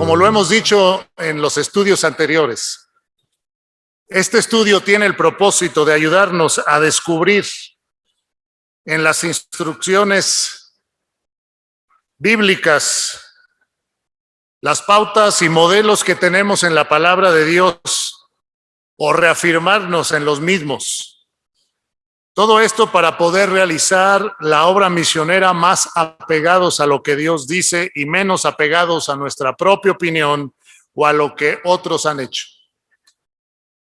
Como lo hemos dicho en los estudios anteriores, este estudio tiene el propósito de ayudarnos a descubrir en las instrucciones bíblicas las pautas y modelos que tenemos en la palabra de Dios o reafirmarnos en los mismos. Todo esto para poder realizar la obra misionera más apegados a lo que Dios dice y menos apegados a nuestra propia opinión o a lo que otros han hecho.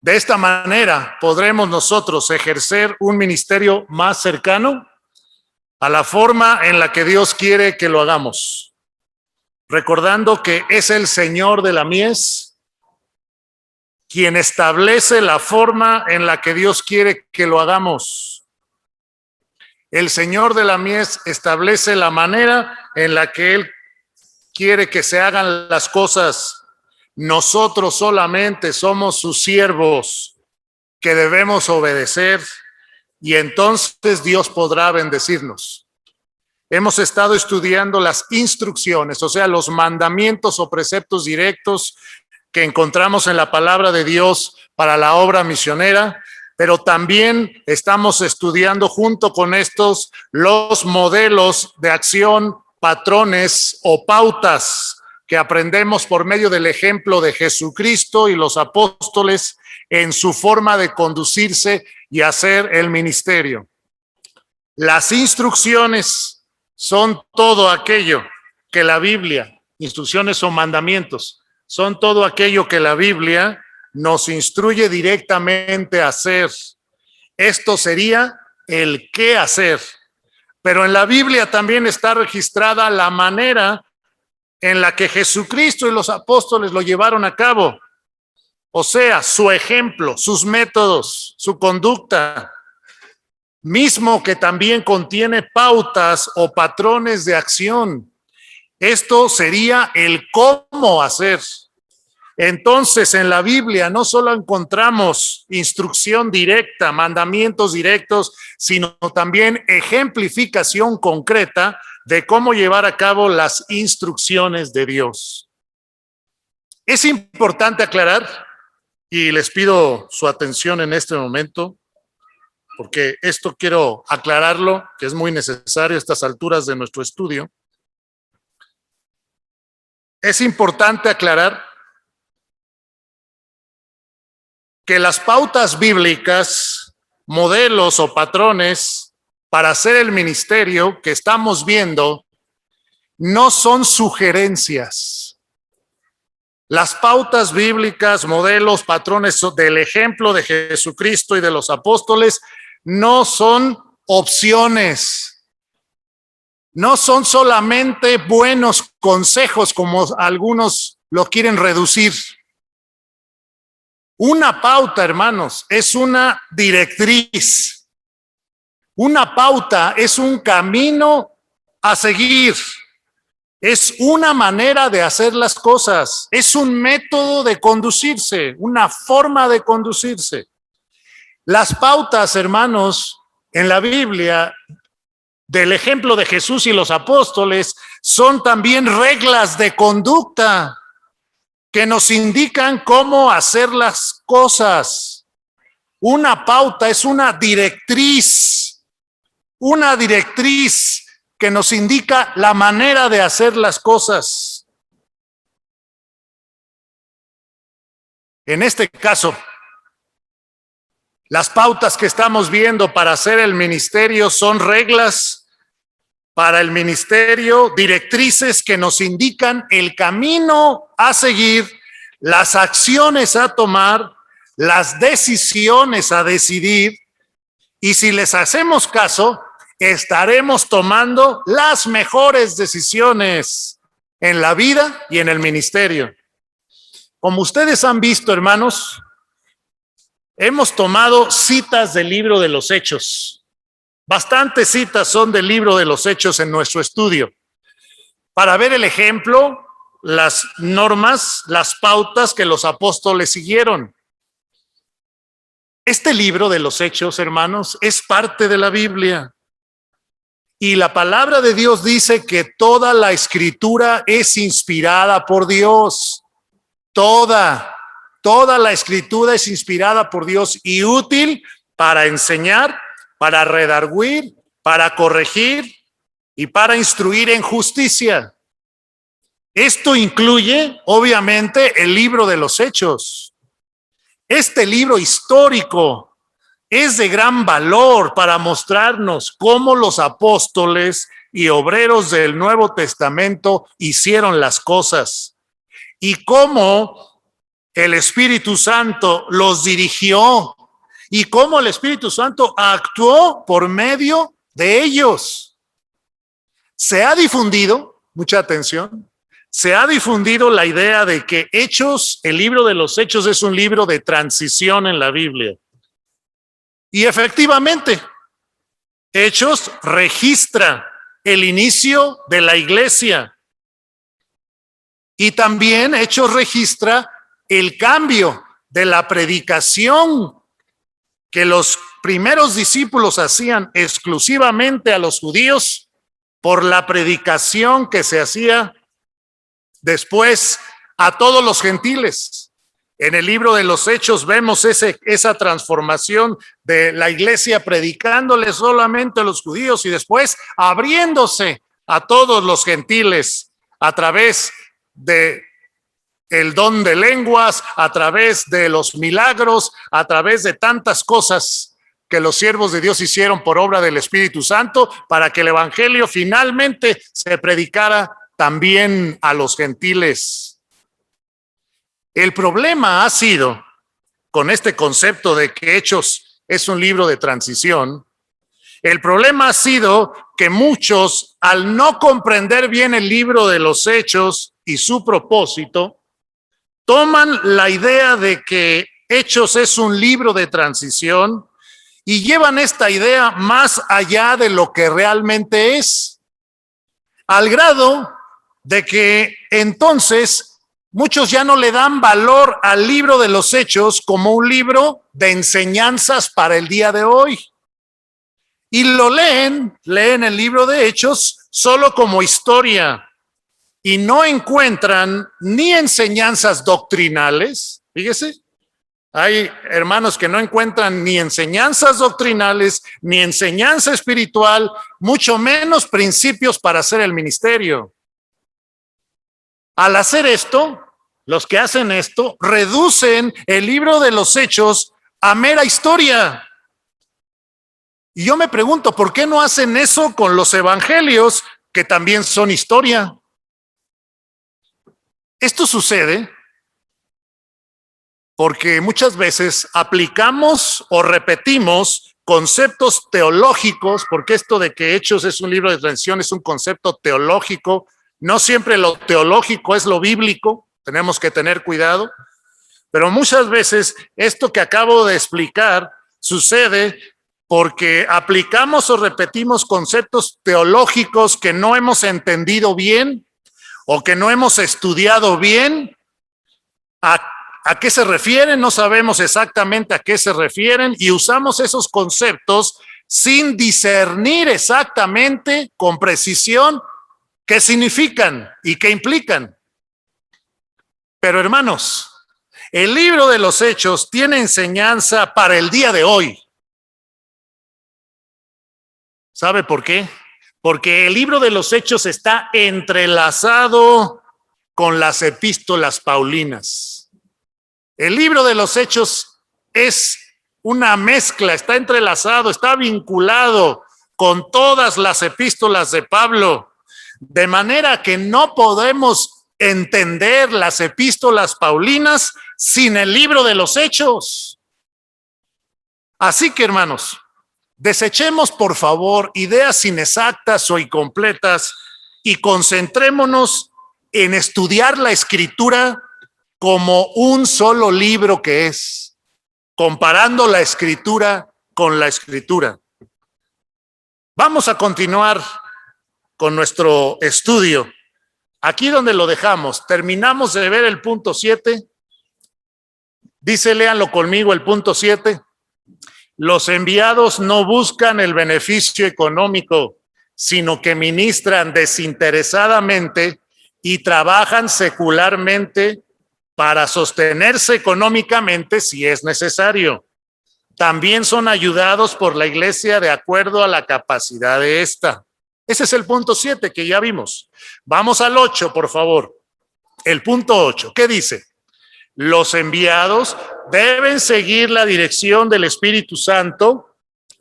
De esta manera podremos nosotros ejercer un ministerio más cercano a la forma en la que Dios quiere que lo hagamos, recordando que es el Señor de la mies quien establece la forma en la que Dios quiere que lo hagamos. El Señor de la mies establece la manera en la que Él quiere que se hagan las cosas. Nosotros solamente somos sus siervos que debemos obedecer y entonces Dios podrá bendecirnos. Hemos estado estudiando las instrucciones, o sea, los mandamientos o preceptos directos que encontramos en la palabra de Dios para la obra misionera, pero también estamos estudiando junto con estos los modelos de acción, patrones o pautas que aprendemos por medio del ejemplo de Jesucristo y los apóstoles en su forma de conducirse y hacer el ministerio. Las instrucciones son todo aquello que la Biblia, instrucciones o mandamientos, son todo aquello que la Biblia nos instruye directamente a hacer. Esto sería el qué hacer. Pero en la Biblia también está registrada la manera en la que Jesucristo y los apóstoles lo llevaron a cabo. O sea, su ejemplo, sus métodos, su conducta, mismo que también contiene pautas o patrones de acción. Esto sería el cómo hacer. Entonces, en la Biblia no solo encontramos instrucción directa, mandamientos directos, sino también ejemplificación concreta de cómo llevar a cabo las instrucciones de Dios. Es importante aclarar, y les pido su atención en este momento, porque esto quiero aclararlo, que es muy necesario a estas alturas de nuestro estudio. Es importante aclarar que las pautas bíblicas, modelos o patrones para hacer el ministerio que estamos viendo no son sugerencias. Las pautas bíblicas, modelos, patrones del ejemplo de Jesucristo y de los apóstoles no son opciones. No son solamente buenos consejos como algunos lo quieren reducir. Una pauta, hermanos, es una directriz. Una pauta es un camino a seguir. Es una manera de hacer las cosas. Es un método de conducirse, una forma de conducirse. Las pautas, hermanos, en la Biblia, del ejemplo de Jesús y los apóstoles, son también reglas de conducta que nos indican cómo hacer las cosas. Una pauta es una directriz que nos indica la manera de hacer las cosas. En este caso, las pautas que estamos viendo para hacer el ministerio son reglas para el ministerio, directrices que nos indican el camino a seguir, las acciones a tomar, las decisiones a decidir, y si les hacemos caso, estaremos tomando las mejores decisiones en la vida y en el ministerio. Como ustedes han visto, hermanos, hemos tomado citas del libro de los Hechos. Bastantes citas son del libro de los Hechos en nuestro estudio, para ver el ejemplo, las normas, las pautas que los apóstoles siguieron. Este libro de los Hechos, hermanos, es parte de la Biblia. Y la palabra de Dios dice que toda la escritura es inspirada por Dios. Toda la escritura es inspirada por Dios y útil para enseñar, para redarguir, para corregir y para instruir en justicia. Esto incluye, obviamente, el libro de los Hechos. Este libro histórico es de gran valor para mostrarnos cómo los apóstoles y obreros del Nuevo Testamento hicieron las cosas y cómo el Espíritu Santo los dirigió y cómo el Espíritu Santo actuó por medio de ellos. Se ha difundido, mucha atención, se ha difundido la idea de que Hechos, el libro de los Hechos, es un libro de transición en la Biblia. Y efectivamente, Hechos registra el inicio de la iglesia. Y también Hechos registra el cambio de la predicación que los primeros discípulos hacían exclusivamente a los judíos por la predicación que se hacía después a todos los gentiles. En el libro de los Hechos vemos esa transformación de la iglesia predicándole solamente a los judíos y después abriéndose a todos los gentiles a través de el don de lenguas, a través de los milagros, a través de tantas cosas que los siervos de Dios hicieron por obra del Espíritu Santo para que el evangelio finalmente se predicara también a los gentiles. El problema ha sido, con este concepto de que Hechos es un libro de transición, el problema ha sido que muchos, al no comprender bien el libro de los Hechos y su propósito, toman la idea de que Hechos es un libro de transición y llevan esta idea más allá de lo que realmente es, al grado de que entonces muchos ya no le dan valor al libro de los Hechos como un libro de enseñanzas para el día de hoy. Y lo leen el libro de Hechos solo como historia y no encuentran ni enseñanzas doctrinales. Fíjese, hay hermanos que no encuentran ni enseñanzas doctrinales, ni enseñanza espiritual, mucho menos principios para hacer el ministerio. Al hacer esto, los que hacen esto reducen el libro de los Hechos a mera historia. Y yo me pregunto, ¿por qué no hacen eso con los evangelios, que también son historia? Esto sucede porque muchas veces aplicamos o repetimos conceptos teológicos, porque esto de que Hechos es un libro de transición es un concepto teológico. No siempre lo teológico es lo bíblico, tenemos que tener cuidado, pero muchas veces esto que acabo de explicar sucede porque aplicamos o repetimos conceptos teológicos que no hemos entendido bien o que no hemos estudiado bien. ¿A qué se refieren? No sabemos exactamente a qué se refieren y usamos esos conceptos sin discernir exactamente con precisión qué significan y qué implican. Pero hermanos, el libro de los Hechos tiene enseñanza para el día de hoy. ¿Sabe por qué? Porque el libro de los Hechos está entrelazado con las epístolas paulinas. El libro de los Hechos es una mezcla, está entrelazado, está vinculado con todas las epístolas de Pablo, de manera que no podemos entender las epístolas paulinas sin el libro de los Hechos. Así que, hermanos, desechemos por favor ideas inexactas o incompletas y concentrémonos en estudiar la Escritura como un solo libro que es, comparando la Escritura con la Escritura. Vamos a continuar con nuestro estudio. Aquí donde lo dejamos, terminamos de ver el punto 7. Dice, léanlo conmigo, el punto 7. Los enviados no buscan el beneficio económico, sino que ministran desinteresadamente y trabajan secularmente para sostenerse económicamente si es necesario. También son ayudados por la iglesia de acuerdo a la capacidad de esta. Ese es el punto 7 que ya vimos. Vamos al 8, por favor. El punto 8, ¿qué dice? Los enviados deben seguir la dirección del Espíritu Santo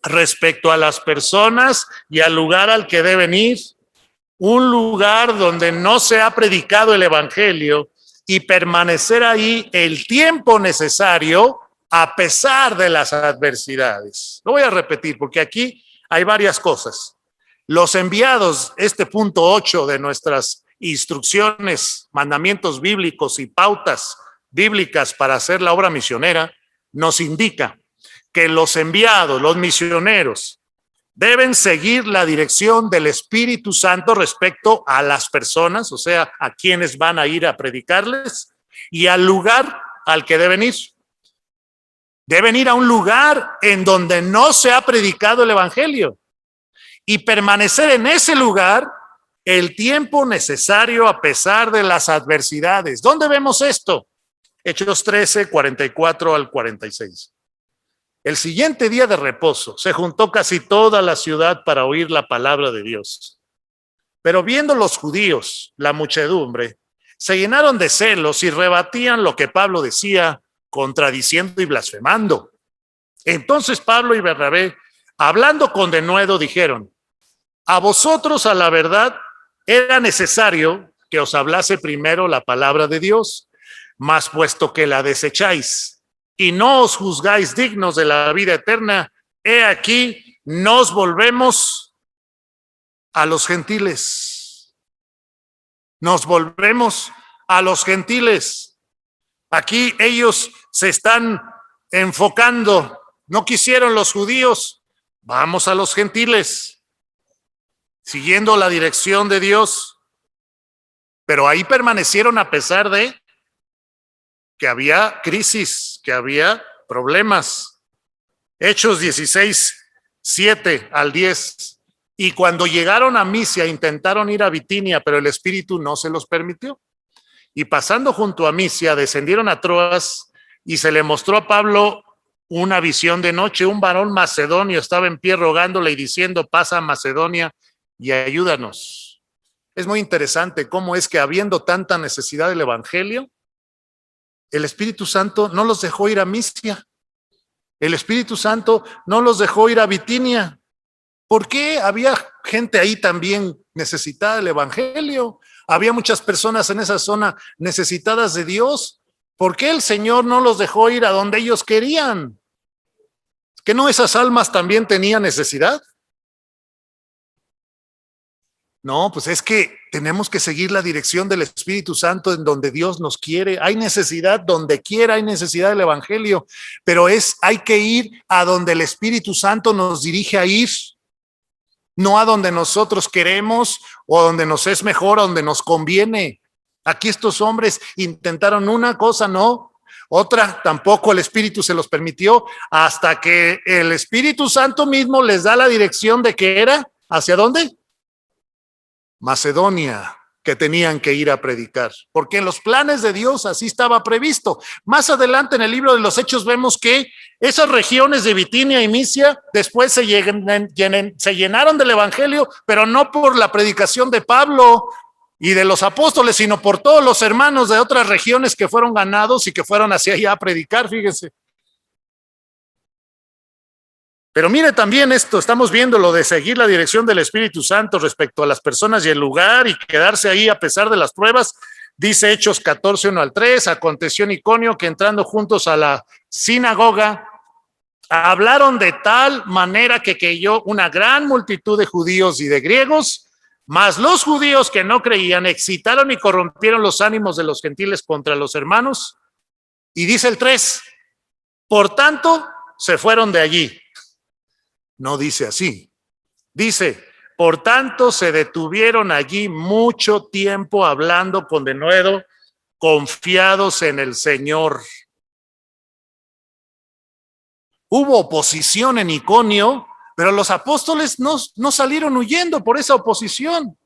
respecto a las personas y al lugar al que deben ir, un lugar donde no se ha predicado el Evangelio, y permanecer ahí el tiempo necesario a pesar de las adversidades. Lo voy a repetir porque aquí hay varias cosas. Los enviados, este punto 8 de nuestras instrucciones, mandamientos bíblicos y pautas bíblicas para hacer la obra misionera, nos indica que los enviados, los misioneros, deben seguir la dirección del Espíritu Santo respecto a las personas, o sea, a quienes van a ir a predicarles, y al lugar al que deben ir. Deben ir a un lugar en donde no se ha predicado el Evangelio y permanecer en ese lugar el tiempo necesario a pesar de las adversidades. ¿Dónde vemos esto? Hechos 13, 44 al 46. El siguiente día de reposo se juntó casi toda la ciudad para oír la palabra de Dios. Pero viendo los judíos la muchedumbre, se llenaron de celos y rebatían lo que Pablo decía, contradiciendo y blasfemando. Entonces Pablo y Bernabé, hablando con denuedo, dijeron: a vosotros a la verdad era necesario que os hablase primero la palabra de Dios, mas puesto que la desecháis y no os juzgáis dignos de la vida eterna, he aquí nos volvemos a los gentiles. Nos volvemos a los gentiles. Aquí ellos se están enfocando. No quisieron los judíos, vamos a los gentiles, siguiendo la dirección de Dios. Pero ahí permanecieron a pesar de que había crisis, que había problemas. Hechos 16, 7 al 10. Y cuando llegaron a Misia, intentaron ir a Bitinia, pero el Espíritu no se los permitió. Y pasando junto a Misia, descendieron a Troas y se le mostró a Pablo una visión de noche. Un varón macedonio estaba en pie rogándole y diciendo: pasa a Macedonia y ayúdanos. Es muy interesante cómo es que habiendo tanta necesidad del Evangelio, el Espíritu Santo no los dejó ir a Misia. El Espíritu Santo no los dejó ir a Bitinia. ¿Por qué? Había gente ahí también necesitada del Evangelio. Había muchas personas en esa zona necesitadas de Dios. ¿Por qué el Señor no los dejó ir a donde ellos querían? ¿Que no esas almas también tenían necesidad? No, pues es que tenemos que seguir la dirección del Espíritu Santo en donde Dios nos quiere. Hay necesidad donde quiera, hay necesidad del Evangelio, pero hay que ir a donde el Espíritu Santo nos dirige a ir, no a donde nosotros queremos o donde nos es mejor, a donde nos conviene. Aquí estos hombres intentaron una cosa, no, otra, tampoco el Espíritu se los permitió, hasta que el Espíritu Santo mismo les da la dirección de que era, ¿hacia dónde? Macedonia, que tenían que ir a predicar, porque en los planes de Dios así estaba previsto. Más adelante en el libro de los Hechos vemos que esas regiones de Bitinia y Misia después se llenaron del Evangelio, pero no por la predicación de Pablo y de los apóstoles, sino por todos los hermanos de otras regiones que fueron ganados y que fueron hacia allá a predicar, fíjense. Pero mire también esto, estamos viendo lo de seguir la dirección del Espíritu Santo respecto a las personas y el lugar y quedarse ahí a pesar de las pruebas. Dice Hechos 14, 1 al 3, aconteció en Iconio que entrando juntos a la sinagoga, hablaron de tal manera que creyó una gran multitud de judíos y de griegos, mas los judíos que no creían excitaron y corrompieron los ánimos de los gentiles contra los hermanos. Y dice el 3, por tanto se fueron de allí. No dice así. Dice, por tanto se detuvieron allí mucho tiempo hablando con denuedo, confiados en el Señor. Hubo oposición en Iconio, Pero los apóstoles no salieron huyendo por esa oposición.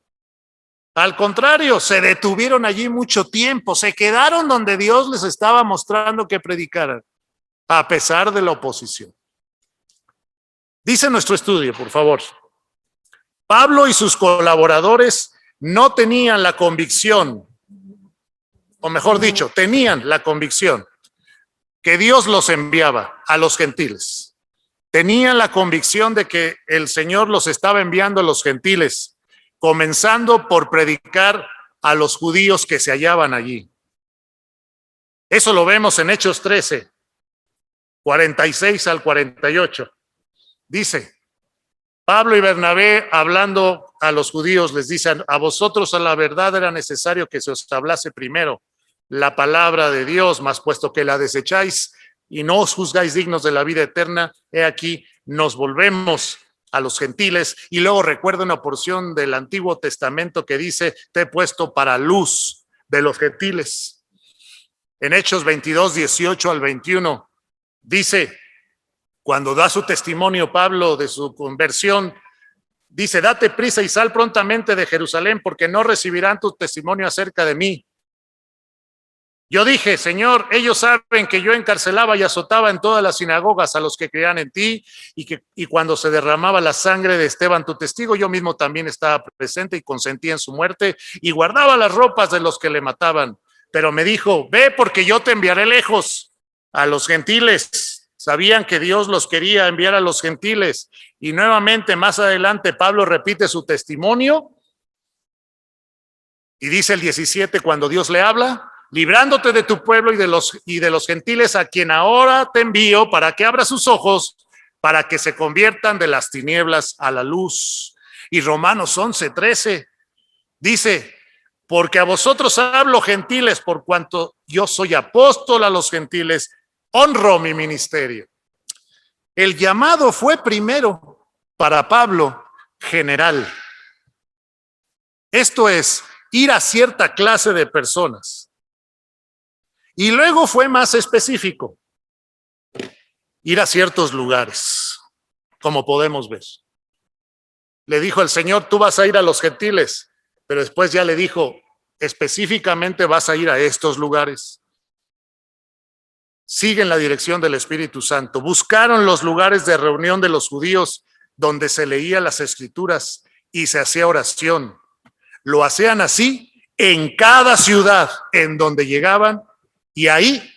Al contrario, se detuvieron allí mucho tiempo, se quedaron donde Dios les estaba mostrando que predicaran, a pesar de la oposición. Dice nuestro estudio, por favor, Pablo y sus colaboradores no tenían la convicción, o mejor dicho, tenían la convicción que Dios los enviaba a los gentiles. Tenían la convicción de que el Señor los estaba enviando a los gentiles, comenzando por predicar a los judíos que se hallaban allí. Eso lo vemos en Hechos 13, 46 al 48. Dice, Pablo y Bernabé, hablando a los judíos, les dicen, a vosotros a la verdad era necesario que se os hablase primero la palabra de Dios, mas puesto que la desecháis y no os juzgáis dignos de la vida eterna, he aquí, nos volvemos a los gentiles. Y luego recuerda una porción del Antiguo Testamento que dice, te he puesto para luz de los gentiles. En Hechos 22, 18 al 21, dice, cuando da su testimonio Pablo de su conversión, dice, date prisa y sal prontamente de Jerusalén, porque no recibirán tu testimonio acerca de mí. Yo dije, Señor, ellos saben que yo encarcelaba y azotaba en todas las sinagogas a los que creían en ti, y cuando se derramaba la sangre de Esteban, tu testigo, yo mismo también estaba presente y consentía en su muerte y guardaba las ropas de los que le mataban. Pero me dijo, ve porque yo te enviaré lejos a los gentiles. Sabían que Dios los quería enviar a los gentiles. Y nuevamente más adelante Pablo repite su testimonio y dice el 17 cuando Dios le habla, librándote de tu pueblo y de los gentiles a quien ahora te envío para que abra sus ojos, para que se conviertan de las tinieblas a la luz. Y Romanos 11:13 dice, porque a vosotros hablo gentiles, por cuanto yo soy apóstol a los gentiles, honro mi ministerio. El llamado fue primero para Pablo general. Esto es, ir a cierta clase de personas. Y luego fue más específico, ir a ciertos lugares, como podemos ver. Le dijo el Señor, tú vas a ir a los gentiles, pero después ya le dijo, específicamente vas a ir a estos lugares. Siguen la dirección del Espíritu Santo. Buscaron los lugares de reunión de los judíos donde se leía las Escrituras y se hacía oración. Lo hacían así en cada ciudad en donde llegaban. Y ahí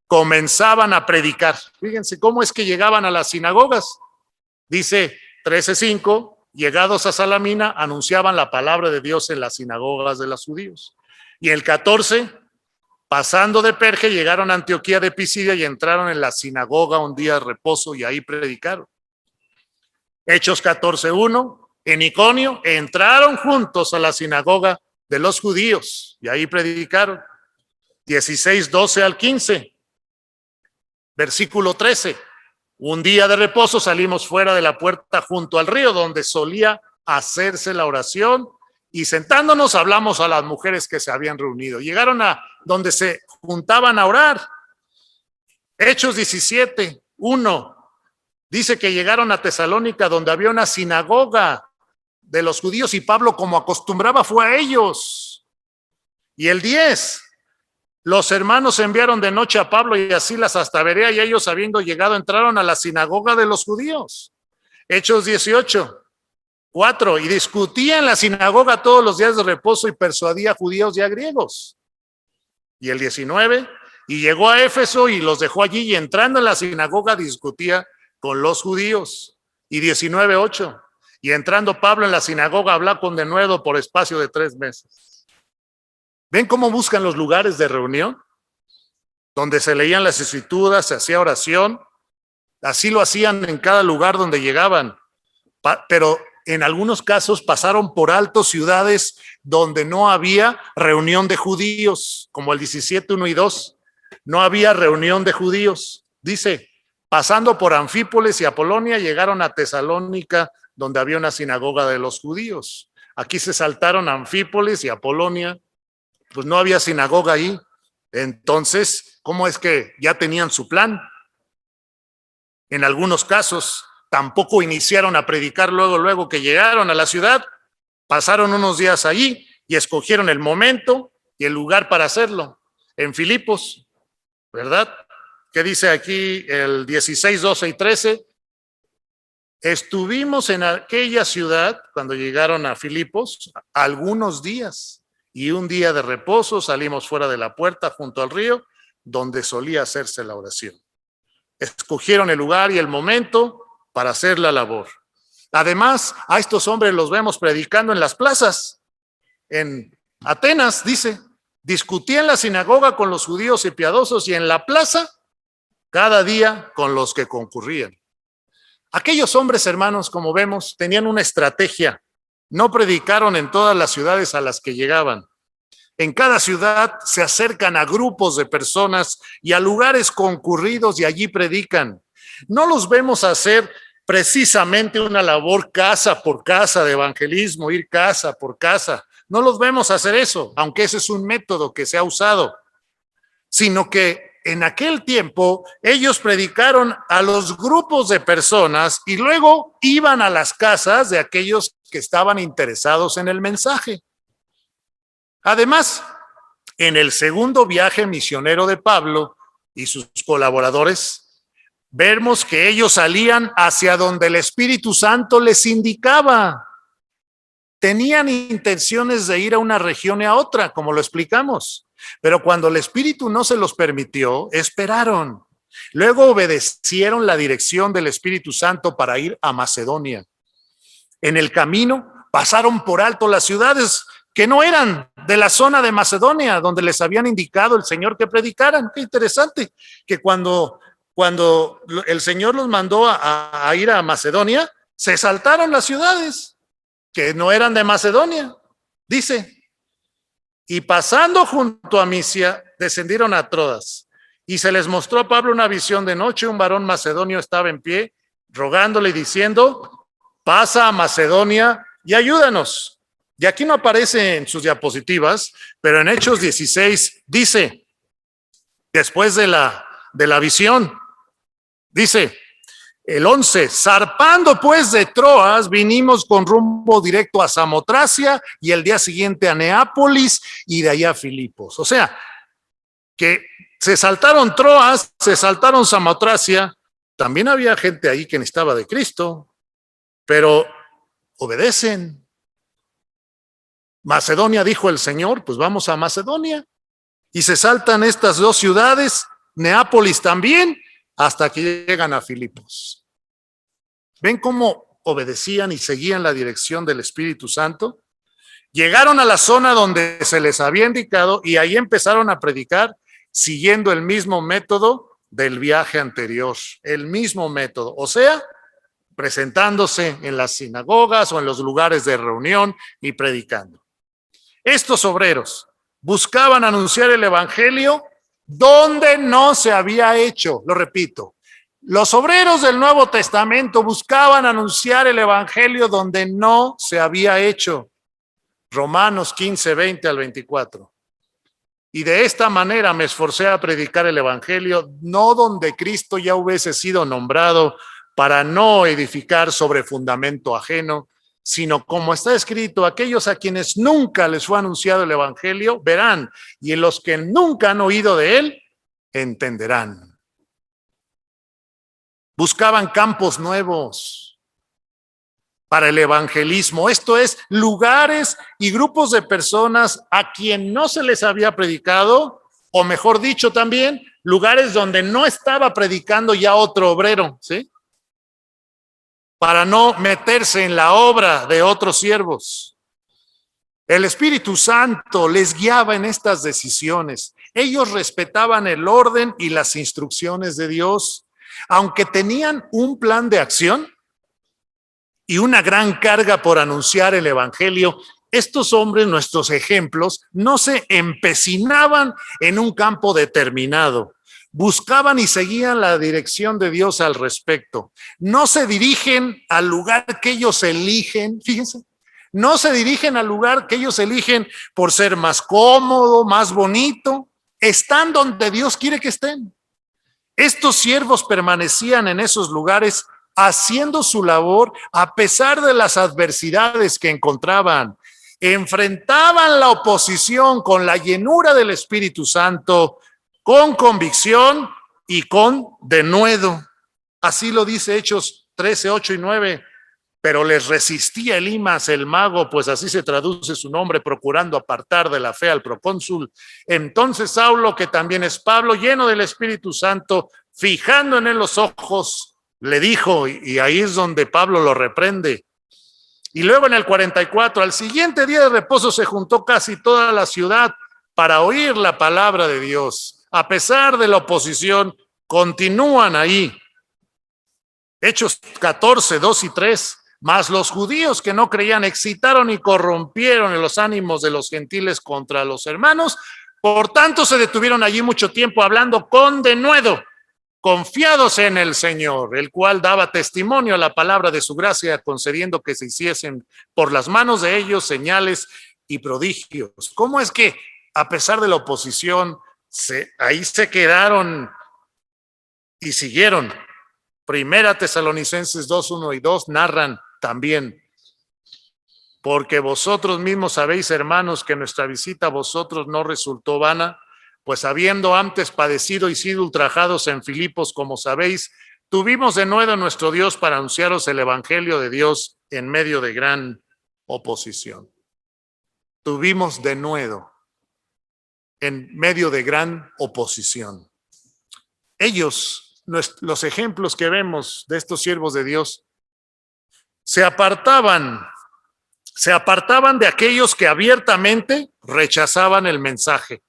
comenzaban a predicar. Fíjense cómo es que llegaban a las sinagogas. Dice 13:5, llegados a Salamina, anunciaban la palabra de Dios en las sinagogas de los judíos. Y el 14, pasando de Perge, llegaron a Antioquía de Pisidia y entraron en la sinagoga un día de reposo y ahí predicaron. Hechos 14:1, en Iconio entraron juntos a la sinagoga de los judíos y ahí predicaron. 16:12 al 15, versículo 13. Un día de reposo salimos fuera de la puerta junto al río donde solía hacerse la oración y sentándonos hablamos a las mujeres que se habían reunido. Llegaron a donde se juntaban a orar. Hechos 17:1 dice que llegaron a Tesalónica donde había una sinagoga de los judíos y Pablo, como acostumbraba, fue a ellos. Y el 10, los hermanos enviaron de noche a Pablo y a Silas hasta Berea y ellos, habiendo llegado, entraron a la sinagoga de los judíos. Hechos 18:4, y discutía en la sinagoga todos los días de reposo y persuadía a judíos y a griegos. Y el 19, y llegó a Éfeso y los dejó allí y entrando en la sinagoga discutía con los judíos. Y 19:8, y entrando Pablo en la sinagoga habló con denuedo por espacio de 3 meses. ¿Ven cómo buscan los lugares de reunión? Donde se leían las escrituras, se hacía oración. Así lo hacían en cada lugar donde llegaban. Pero en algunos casos pasaron por alto ciudades donde no había reunión de judíos, como el 17:1 y 2. No había reunión de judíos. Dice, pasando por Anfípolis y Apolonia, llegaron a Tesalónica, donde había una sinagoga de los judíos. Aquí se saltaron Anfípolis y Apolonia. Pues no había sinagoga ahí. Entonces, ¿cómo es que ya tenían su plan? En algunos casos, tampoco iniciaron a predicar luego que llegaron a la ciudad. Pasaron unos días allí y escogieron el momento y el lugar para hacerlo, en Filipos, ¿verdad? ¿Qué dice aquí el 16, 12 y 13? Estuvimos en aquella ciudad, cuando llegaron a Filipos, algunos días, y un día de reposo salimos fuera de la puerta junto al río, donde solía hacerse la oración. Escogieron el lugar y el momento para hacer la labor. Además, a estos hombres los vemos predicando en las plazas. En Atenas, dice, discutía en la sinagoga con los judíos y piadosos y en la plaza cada día con los que concurrían. Aquellos hombres, hermanos, como vemos, tenían una estrategia. No predicaron en todas las ciudades a las que llegaban. En cada ciudad se acercan a grupos de personas y a lugares concurridos y allí predican. No los vemos hacer precisamente una labor casa por casa de evangelismo, ir casa por casa. No los vemos hacer eso, aunque ese es un método que se ha usado, sino que en aquel tiempo ellos predicaron a los grupos de personas y luego iban a las casas de aquellos que estaban interesados en el mensaje. Además, en el segundo viaje misionero de Pablo y sus colaboradores, vemos que ellos salían hacia donde el Espíritu Santo les indicaba. Tenían intenciones de ir a una región y a otra, como lo explicamos, pero cuando el Espíritu no se los permitió, esperaron. Luego obedecieron la dirección del Espíritu Santo para ir a Macedonia. En el camino pasaron por alto las ciudades que no eran de la zona de Macedonia, donde les habían indicado el Señor que predicaran. Qué interesante que cuando el Señor los mandó a ir a Macedonia, se saltaron las ciudades que no eran de Macedonia, dice. Y pasando junto a Misia, descendieron a Troas. Y se les mostró a Pablo una visión de noche. Un varón macedonio estaba en pie, rogándole y diciendo, pasa a Macedonia y ayúdanos. Y aquí no aparece en sus diapositivas, pero en Hechos 16 dice, después de la visión, dice el 11, zarpando pues de Troas, vinimos con rumbo directo a Samotracia y el día siguiente a Neápolis y de allá a Filipos. O sea, que se saltaron Troas, se saltaron Samotracia, también había gente ahí que necesitaba de Cristo, pero obedecen. Macedonia, dijo el Señor, pues vamos a Macedonia. Y se saltan estas dos ciudades, Neápolis también, hasta que llegan a Filipos. ¿Ven cómo obedecían y seguían la dirección del Espíritu Santo? Llegaron a la zona donde se les había indicado y ahí empezaron a predicar siguiendo el mismo método del viaje anterior, el mismo método, o sea, presentándose en las sinagogas o en los lugares de reunión y predicando. Estos obreros buscaban anunciar el evangelio donde no se había hecho, lo repito. Los obreros del Nuevo Testamento buscaban anunciar el evangelio donde no se había hecho. Romanos 15, 20 al 24. Y de esta manera me esforcé a predicar el evangelio, no donde Cristo ya hubiese sido nombrado, para no edificar sobre fundamento ajeno, sino como está escrito, aquellos a quienes nunca les fue anunciado el evangelio verán, y en los que nunca han oído de él, entenderán. Buscaban campos nuevos para el evangelismo, esto es, lugares y grupos de personas a quien no se les había predicado, o mejor dicho también, lugares donde no estaba predicando ya otro obrero, ¿sí? Para no meterse en la obra de otros siervos. El Espíritu Santo les guiaba en estas decisiones. Ellos respetaban el orden y las instrucciones de Dios, aunque tenían un plan de acción y una gran carga por anunciar el evangelio. Estos hombres, nuestros ejemplos, no se empecinaban en un campo determinado. Buscaban y seguían la dirección de Dios al respecto. No se dirigen al lugar que ellos eligen, fíjense, no se dirigen al lugar que ellos eligen por ser más cómodo, más bonito. Están donde Dios quiere que estén. Estos siervos permanecían en esos lugares haciendo su labor a pesar de las adversidades que encontraban. Enfrentaban la oposición con la llenura del Espíritu Santo, con convicción y con denuedo. Así lo dice Hechos 13, 8 y 9. Pero les resistía Elimas, el mago, pues así se traduce su nombre, procurando apartar de la fe al procónsul. Entonces Saulo, que también es Pablo, lleno del Espíritu Santo, fijando en él los ojos, le dijo, y ahí es donde Pablo lo reprende. Y luego en el 44, al siguiente día de reposo se juntó casi toda la ciudad para oír la palabra de Dios. A pesar de la oposición, continúan ahí. Hechos 14, 2 y 3. Mas los judíos que no creían excitaron y corrompieron en los ánimos de los gentiles contra los hermanos. Por tanto, se detuvieron allí mucho tiempo hablando con denuedo, confiados en el Señor, el cual daba testimonio a la palabra de su gracia, concediendo que se hiciesen por las manos de ellos señales y prodigios. ¿Cómo es que, a pesar de la oposición, ahí se quedaron y siguieron? Primera Tesalonicenses 2, 1 y 2 narran también: porque vosotros mismos sabéis, hermanos, que nuestra visita a vosotros no resultó vana, pues habiendo antes padecido y sido ultrajados en Filipos, como sabéis, tuvimos de nuevo a nuestro Dios para anunciaros el evangelio de Dios en medio de gran oposición. Tuvimos de nuevo en medio de gran oposición. Ellos, los ejemplos que vemos de estos siervos de Dios, se apartaban de aquellos que abiertamente rechazaban el mensaje.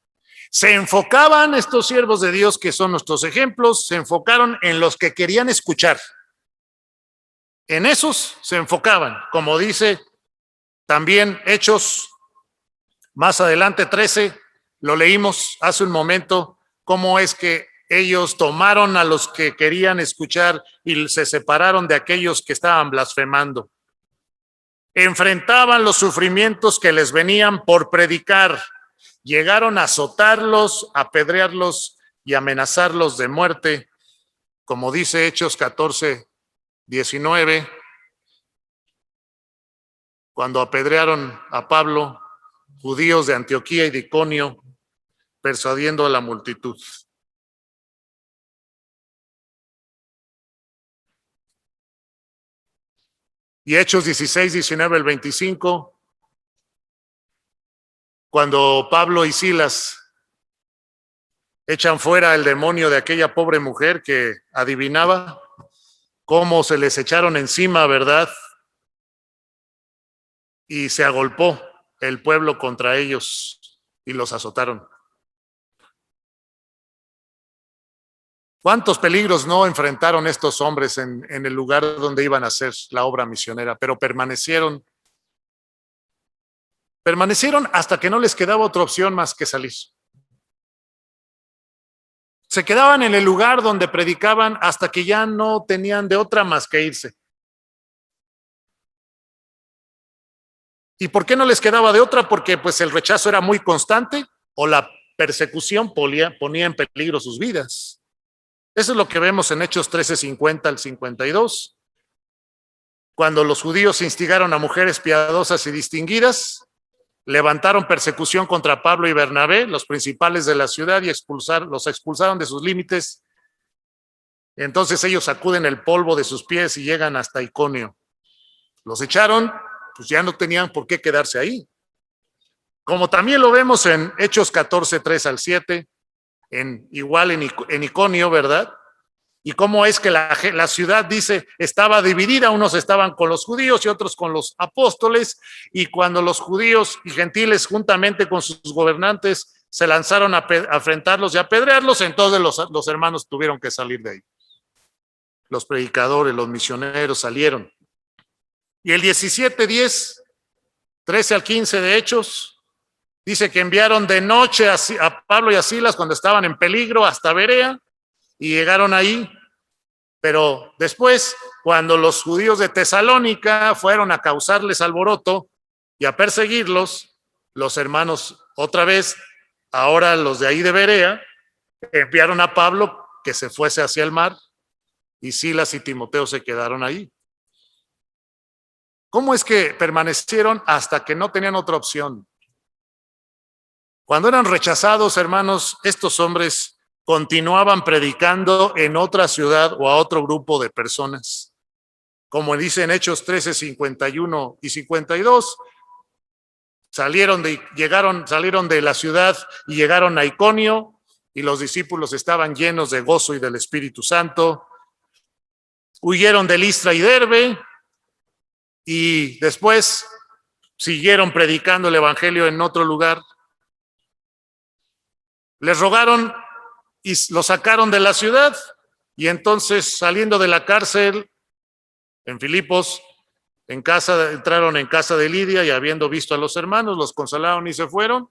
Se enfocaban, estos siervos de Dios que son nuestros ejemplos, se enfocaron en los que querían escuchar. En esos se enfocaban, como dice también Hechos, más adelante 13, lo leímos hace un momento, cómo es que ellos tomaron a los que querían escuchar y se separaron de aquellos que estaban blasfemando. Enfrentaban los sufrimientos que les venían por predicar. Llegaron a azotarlos, a apedrearlos y amenazarlos de muerte, como dice Hechos 14, 19, cuando apedrearon a Pablo, judíos de Antioquía y de Iconio, persuadiendo a la multitud. Y Hechos 16, 19, el 25, cuando Pablo y Silas echan fuera el demonio de aquella pobre mujer que adivinaba, cómo se les echaron encima, ¿verdad? Y se agolpó el pueblo contra ellos y los azotaron. ¿Cuántos peligros no enfrentaron estos hombres en el lugar donde iban a hacer la obra misionera? Pero permanecieron hasta que no les quedaba otra opción más que salir. Se quedaban en el lugar donde predicaban hasta que ya no tenían de otra más que irse. ¿Y por qué no les quedaba de otra? Porque pues el rechazo era muy constante o la persecución ponía en peligro sus vidas. Eso es lo que vemos en Hechos 13, 50 al 52. Cuando los judíos instigaron a mujeres piadosas y distinguidas, levantaron persecución contra Pablo y Bernabé, los principales de la ciudad, y los expulsaron de sus límites. Entonces ellos sacuden el polvo de sus pies y llegan hasta Iconio. Los echaron, pues ya no tenían por qué quedarse ahí. Como también lo vemos en Hechos 14, 3 al 7, igual en Iconio, ¿verdad? Y cómo es que la ciudad, dice, estaba dividida, unos estaban con los judíos y otros con los apóstoles, y cuando los judíos y gentiles juntamente con sus gobernantes se lanzaron a enfrentarlos y a apedrearlos, entonces los hermanos tuvieron que salir de ahí. Los predicadores, los misioneros salieron. Y el 17, 10, 13 al 15 de Hechos, dice que enviaron de noche a Pablo y a Silas cuando estaban en peligro hasta Berea, y llegaron ahí, pero después, cuando los judíos de Tesalónica fueron a causarles alboroto y a perseguirlos, los hermanos otra vez, ahora los de ahí de Berea, enviaron a Pablo que se fuese hacia el mar, y Silas y Timoteo se quedaron ahí. ¿Cómo es que permanecieron hasta que no tenían otra opción? Cuando eran rechazados, hermanos, estos hombres continuaban predicando en otra ciudad o a otro grupo de personas. Como dice en Hechos 13, 51 y 52, salieron de la ciudad y llegaron a Iconio, y los discípulos estaban llenos de gozo y del Espíritu Santo. Huyeron de Listra y Derbe y después siguieron predicando el evangelio en otro lugar. Les rogaron y lo sacaron de la ciudad, y entonces, saliendo de la cárcel en Filipos, entraron en casa de Lidia, y habiendo visto a los hermanos, los consolaron y se fueron.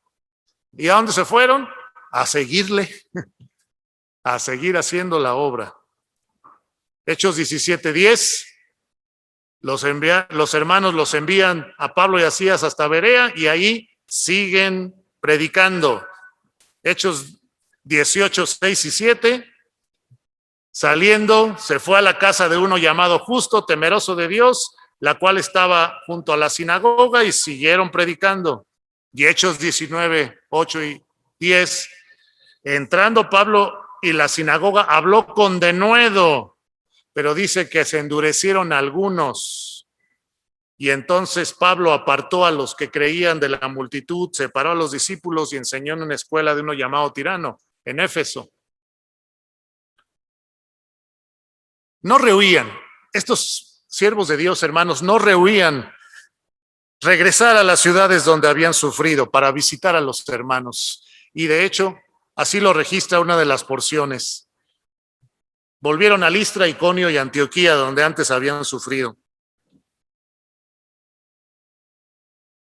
¿Y a dónde se fueron? A seguirle, a seguir haciendo la obra. Hechos 17:10, los hermanos los envían a Pablo y a Silas hasta Berea, y ahí siguen predicando. Hechos 18, 6 y 7, saliendo, se fue a la casa de uno llamado Justo, temeroso de Dios, la cual estaba junto a la sinagoga, y siguieron predicando. Y Hechos 19, 8 y 10, entrando Pablo y la sinagoga, habló con denuedo, pero dice que se endurecieron algunos. Y entonces Pablo apartó a los que creían de la multitud, separó a los discípulos y enseñó en una escuela de uno llamado Tirano, en Éfeso. No rehuían, estos siervos de Dios, hermanos, no rehuían regresar a las ciudades donde habían sufrido para visitar a los hermanos. Y de hecho, así lo registra una de las porciones. Volvieron a Listra, Iconio y Antioquía, donde antes habían sufrido.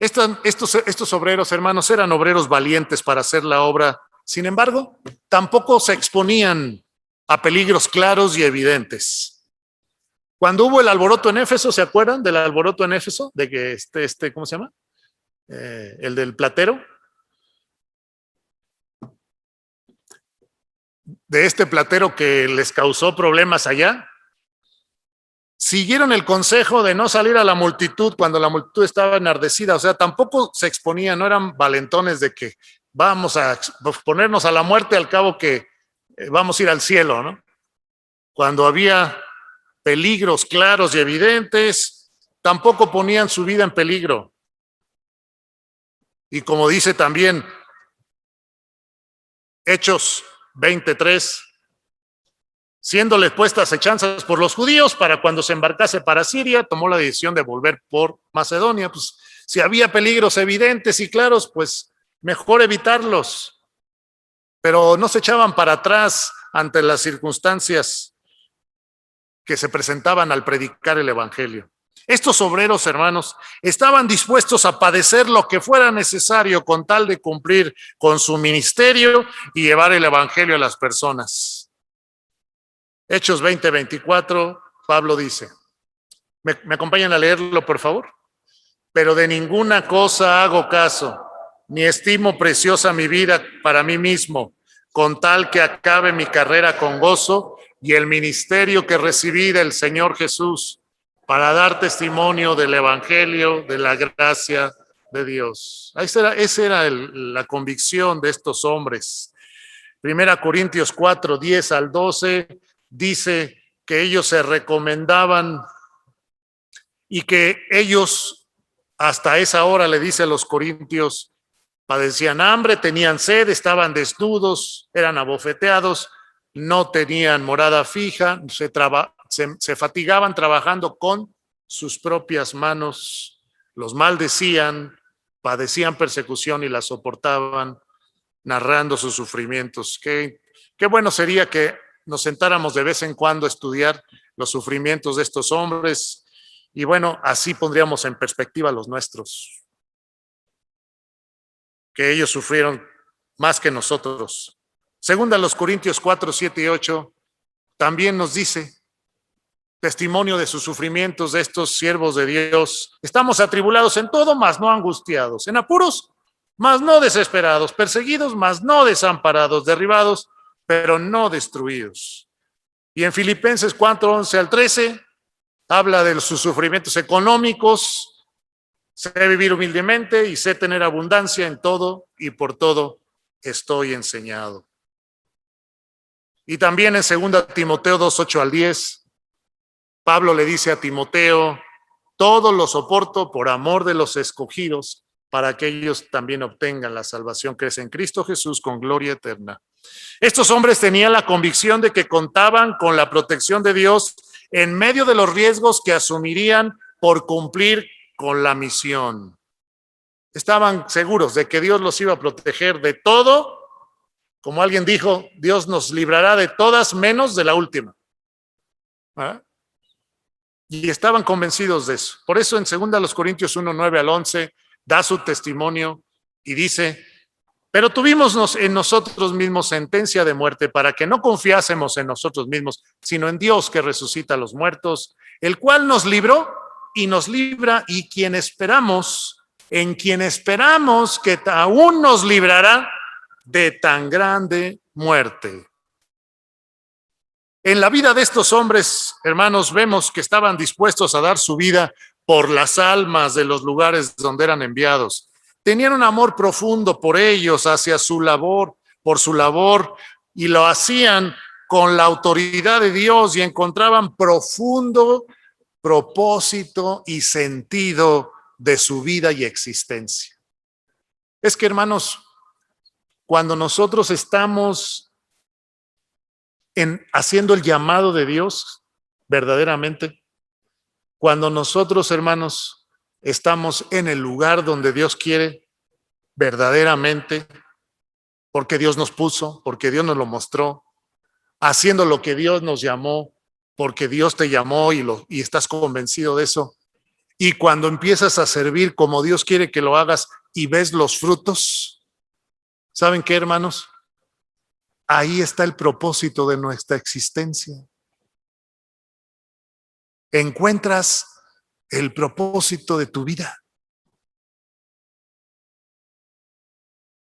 Estos obreros, hermanos, eran obreros valientes para hacer la obra. Sin embargo, tampoco se exponían a peligros claros y evidentes. Cuando hubo el alboroto en Éfeso, ¿se acuerdan del alboroto en Éfeso? De que ¿cómo se llama? El del platero. De este platero que les causó problemas allá. Siguieron el consejo de no salir a la multitud cuando la multitud estaba enardecida. O sea, tampoco se exponían, no eran valentones de que vamos a ponernos a la muerte, al cabo que vamos a ir al cielo, ¿no? Cuando había peligros claros y evidentes, tampoco ponían su vida en peligro. Y como dice también Hechos 23, siéndole puestas acechanzas por los judíos para cuando se embarcase para Siria, tomó la decisión de volver por Macedonia. Pues si había peligros evidentes y claros, pues mejor evitarlos. Pero no se echaban para atrás ante las circunstancias que se presentaban al predicar el evangelio. Estos obreros, hermanos, estaban dispuestos a padecer lo que fuera necesario con tal de cumplir con su ministerio y llevar el evangelio a las personas. Hechos 20, 24, Pablo dice, ¿me acompañan a leerlo, por favor? Pero de ninguna cosa hago caso, ni estimo preciosa mi vida para mí mismo, con tal que acabe mi carrera con gozo y el ministerio que recibí del Señor Jesús, para dar testimonio del evangelio, de la gracia de Dios. Esa era la convicción de estos hombres. 1 Corintios 4, 10 al 12, dice que ellos se recomendaban y que ellos hasta esa hora, le dice a los corintios, padecían hambre, tenían sed, estaban desnudos, eran abofeteados, no tenían morada fija, se fatigaban trabajando con sus propias manos, los maldecían, padecían persecución y la soportaban, narrando sus sufrimientos. Qué bueno sería que nos sentáramos de vez en cuando a estudiar los sufrimientos de estos hombres y bueno, así pondríamos en perspectiva los nuestros, que ellos sufrieron más que nosotros. Segunda los Corintios 4, 7 y 8 también nos dice testimonio de sus sufrimientos de estos siervos de Dios. Estamos atribulados en todo, mas no angustiados, en apuros, mas no desesperados, perseguidos, mas no desamparados, derribados, pero no destruidos. Y en Filipenses 4, 11 al 13, habla de sus sufrimientos económicos. Sé vivir humildemente y sé tener abundancia en todo y por todo estoy enseñado. Y también en 2 Timoteo 2, 8 al 10, Pablo le dice a Timoteo: todo lo soporto por amor de los escogidos, para que ellos también obtengan la salvación que es en Cristo Jesús con gloria eterna. Estos hombres tenían la convicción de que contaban con la protección de Dios en medio de los riesgos que asumirían por cumplir con la misión. Estaban seguros de que Dios los iba a proteger de todo. Como alguien dijo, Dios nos librará de todas menos de la última. ¿Ah? Y estaban convencidos de eso. Por eso en 2 Corintios 1, 9 al 11 da su testimonio y dice: pero tuvimos en nosotros mismos sentencia de muerte para que no confiásemos en nosotros mismos, sino en Dios que resucita a los muertos, el cual nos libró y nos libra, y en quien esperamos que aún nos librará de tan grande muerte. En la vida de estos hombres, hermanos, vemos que estaban dispuestos a dar su vida por las almas de los lugares donde eran enviados. Tenían un amor profundo por ellos, hacia su labor, por su labor, y lo hacían con la autoridad de Dios y encontraban profundo propósito y sentido de su vida y existencia. Es que, hermanos, cuando nosotros estamos haciendo el llamado de Dios, verdaderamente, cuando nosotros, hermanos, estamos en el lugar donde Dios quiere, verdaderamente, porque Dios nos puso, porque Dios nos lo mostró, haciendo lo que Dios nos llamó, porque Dios te llamó y estás convencido de eso. Y cuando empiezas a servir como Dios quiere que lo hagas y ves los frutos, ¿saben qué, hermanos? Ahí está el propósito de nuestra existencia. Encuentras el propósito de tu vida.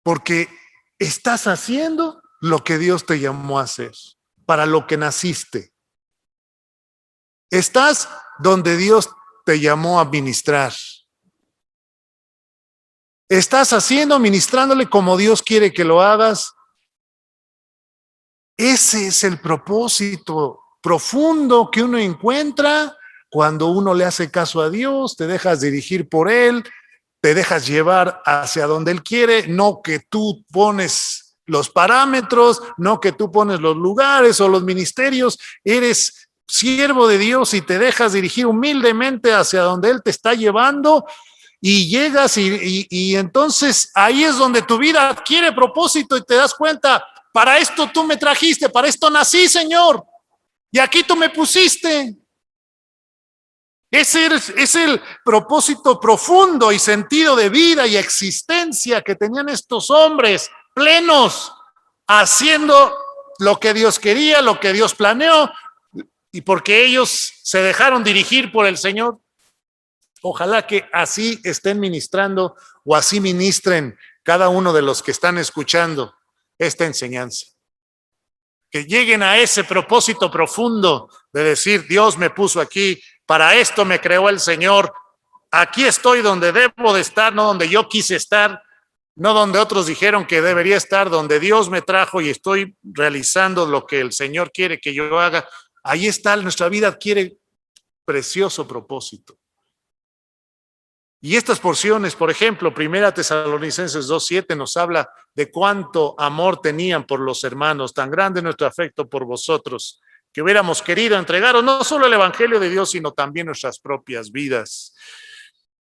Porque estás haciendo lo que Dios te llamó a hacer, para lo que naciste. Estás donde Dios te llamó a ministrar. Estás ministrándole como Dios quiere que lo hagas. Ese es el propósito profundo que uno encuentra cuando uno le hace caso a Dios, te dejas dirigir por Él, te dejas llevar hacia donde Él quiere, no que tú pones los parámetros, no que tú pones los lugares o los ministerios, eres siervo de Dios y te dejas dirigir humildemente hacia donde Él te está llevando y llegas y entonces ahí es donde tu vida adquiere propósito y te das cuenta: para esto tú me trajiste, para esto nací, Señor, y aquí tú me pusiste. Ese es el propósito profundo y sentido de vida y existencia que tenían estos hombres plenos, haciendo lo que Dios quería, lo que Dios planeó, y porque ellos se dejaron dirigir por el Señor. Ojalá que así estén ministrando o así ministren cada uno de los que están escuchando esta enseñanza. Que lleguen a ese propósito profundo de decir: Dios me puso aquí, para esto me creó el Señor, aquí estoy donde debo de estar, no donde yo quise estar, no donde otros dijeron que debería estar, donde Dios me trajo y estoy realizando lo que el Señor quiere que yo haga. Ahí está, nuestra vida adquiere precioso propósito. Y estas porciones, por ejemplo, 1 Tesalonicenses 2:7 nos habla de cuánto amor tenían por los hermanos, tan grande nuestro afecto por vosotros, que hubiéramos querido entregaros no solo el evangelio de Dios, sino también nuestras propias vidas.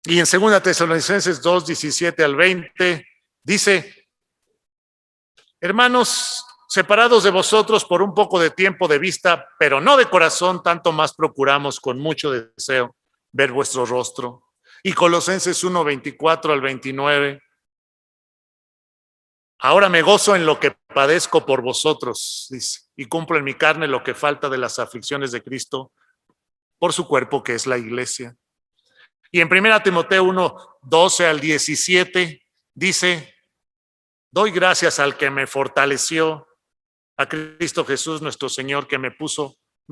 Y en 2 Tesalonicenses 2:17 al 20 dice: hermanos, separados de vosotros por un poco de tiempo de vista, pero no de corazón, tanto más procuramos con mucho deseo ver vuestro rostro. Y Colosenses 1:24 al 29. Ahora me gozo en lo que padezco por vosotros, dice, y cumplo en mi carne lo que falta de las aflicciones de Cristo por su cuerpo, que es la iglesia. Y en 1 Timoteo 1:12 al 17 dice: doy gracias al que me fortaleció a Cristo Jesús nuestro Señor, que me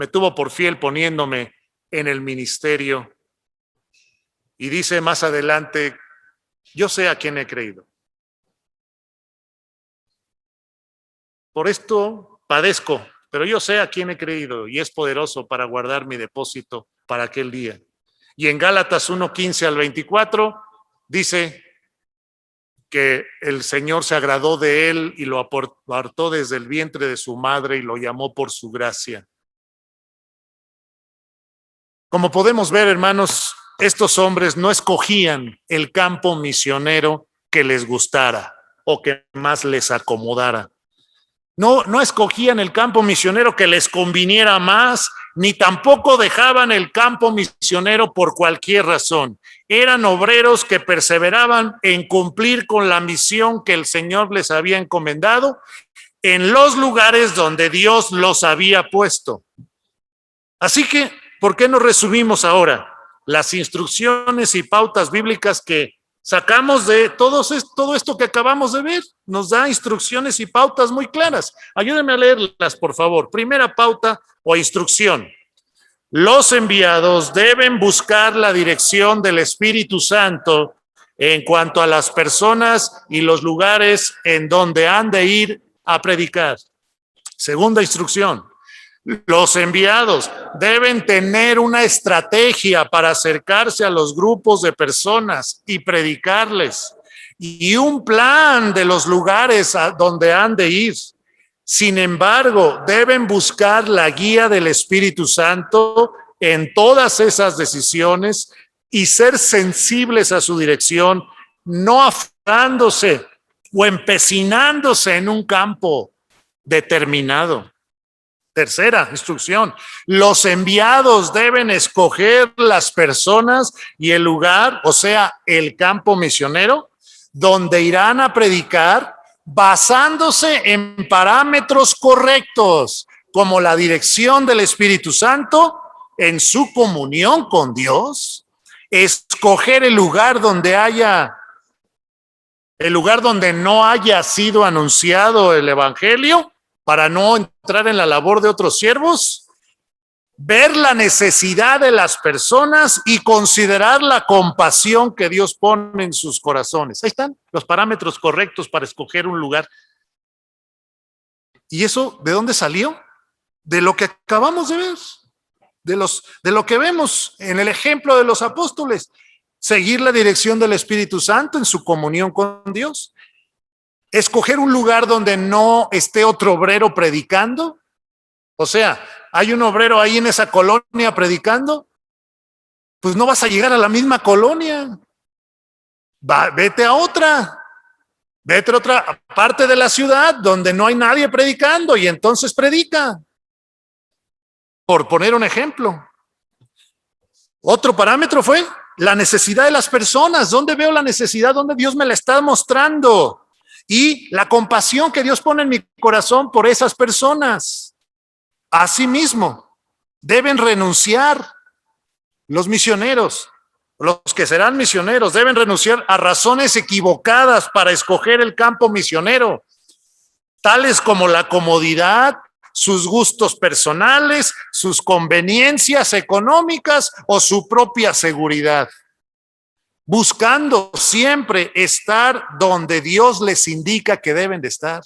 tuvo por fiel poniéndome en el ministerio. Y dice más adelante, yo sé a quién he creído. Por esto padezco, pero yo sé a quién he creído y es poderoso para guardar mi depósito para aquel día. Y en Gálatas 1:15 al 24 dice que el Señor se agradó de él y lo apartó desde el vientre de su madre y lo llamó por su gracia. Como podemos ver, hermanos, estos hombres no escogían el campo misionero que les gustara o que más les acomodara. No escogían el campo misionero que les conviniera más, ni tampoco dejaban el campo misionero por cualquier razón. Eran obreros que perseveraban en cumplir con la misión que el Señor les había encomendado en los lugares donde Dios los había puesto. Así que, ¿por qué no resumimos ahora las instrucciones y pautas bíblicas que sacamos de todo esto que acabamos de ver? Nos da instrucciones y pautas muy claras. Ayúdenme a leerlas, por favor. Primera pauta o instrucción. Los enviados deben buscar la dirección del Espíritu Santo en cuanto a las personas y los lugares en donde han de ir a predicar. Segunda instrucción. Los enviados deben tener una estrategia para acercarse a los grupos de personas y predicarles, y un plan de los lugares a donde han de ir. Sin embargo, deben buscar la guía del Espíritu Santo en todas esas decisiones y ser sensibles a su dirección, no afanándose o empecinándose en un campo determinado. Tercera instrucción, los enviados deben escoger las personas y el lugar, o sea, el campo misionero, donde irán a predicar basándose en parámetros correctos, como la dirección del Espíritu Santo en su comunión con Dios, escoger el lugar donde no haya sido anunciado el evangelio, para no entrar en la labor de otros siervos, ver la necesidad de las personas y considerar la compasión que Dios pone en sus corazones. Ahí están los parámetros correctos para escoger un lugar. ¿Y eso de dónde salió? De lo que acabamos de ver, de lo que vemos en el ejemplo de los apóstoles. Seguir la dirección del Espíritu Santo en su comunión con Dios. Escoger un lugar donde no esté otro obrero predicando. O sea, hay un obrero ahí en esa colonia predicando, pues no vas a llegar a la misma colonia. Vete a otra parte de la ciudad donde no hay nadie predicando y entonces predica. Por poner un ejemplo. Otro parámetro fue la necesidad de las personas. ¿Dónde veo la necesidad? ¿Dónde Dios me la está mostrando? Y la compasión que Dios pone en mi corazón por esas personas. Asimismo, deben renunciar los misioneros, los que serán misioneros, deben renunciar a razones equivocadas para escoger el campo misionero, tales como la comodidad, sus gustos personales, sus conveniencias económicas o su propia seguridad. Buscando siempre estar donde Dios les indica que deben de estar.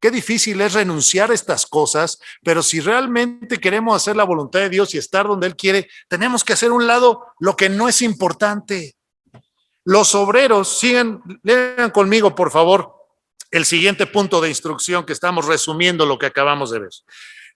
Qué difícil es renunciar a estas cosas, pero si realmente queremos hacer la voluntad de Dios y estar donde Él quiere, tenemos que hacer a un lado lo que no es importante. Los obreros, lean conmigo, por favor, el siguiente punto de instrucción que estamos resumiendo lo que acabamos de ver.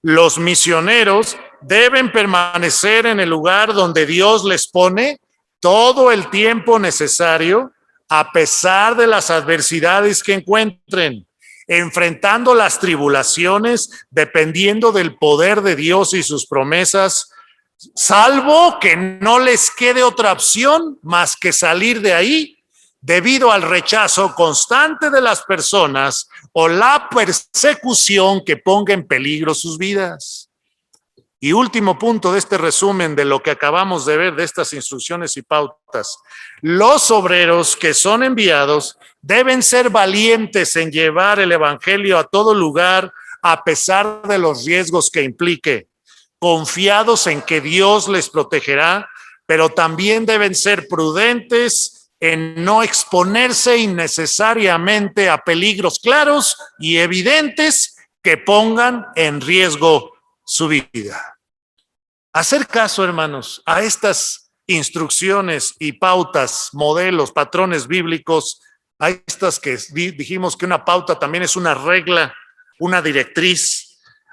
Los misioneros deben permanecer en el lugar donde Dios les pone todo el tiempo necesario, a pesar de las adversidades que encuentren, enfrentando las tribulaciones, dependiendo del poder de Dios y sus promesas, salvo que no les quede otra opción más que salir de ahí debido al rechazo constante de las personas o la persecución que ponga en peligro sus vidas. Y último punto de este resumen de lo que acabamos de ver, de estas instrucciones y pautas. Los obreros que son enviados deben ser valientes en llevar el evangelio a todo lugar, a pesar de los riesgos que implique, confiados en que Dios les protegerá, pero también deben ser prudentes en no exponerse innecesariamente a peligros claros y evidentes que pongan en riesgo su vida. Hacer caso, hermanos, a estas instrucciones y pautas, modelos, patrones bíblicos, a estas que dijimos que una pauta también es una regla, una directriz.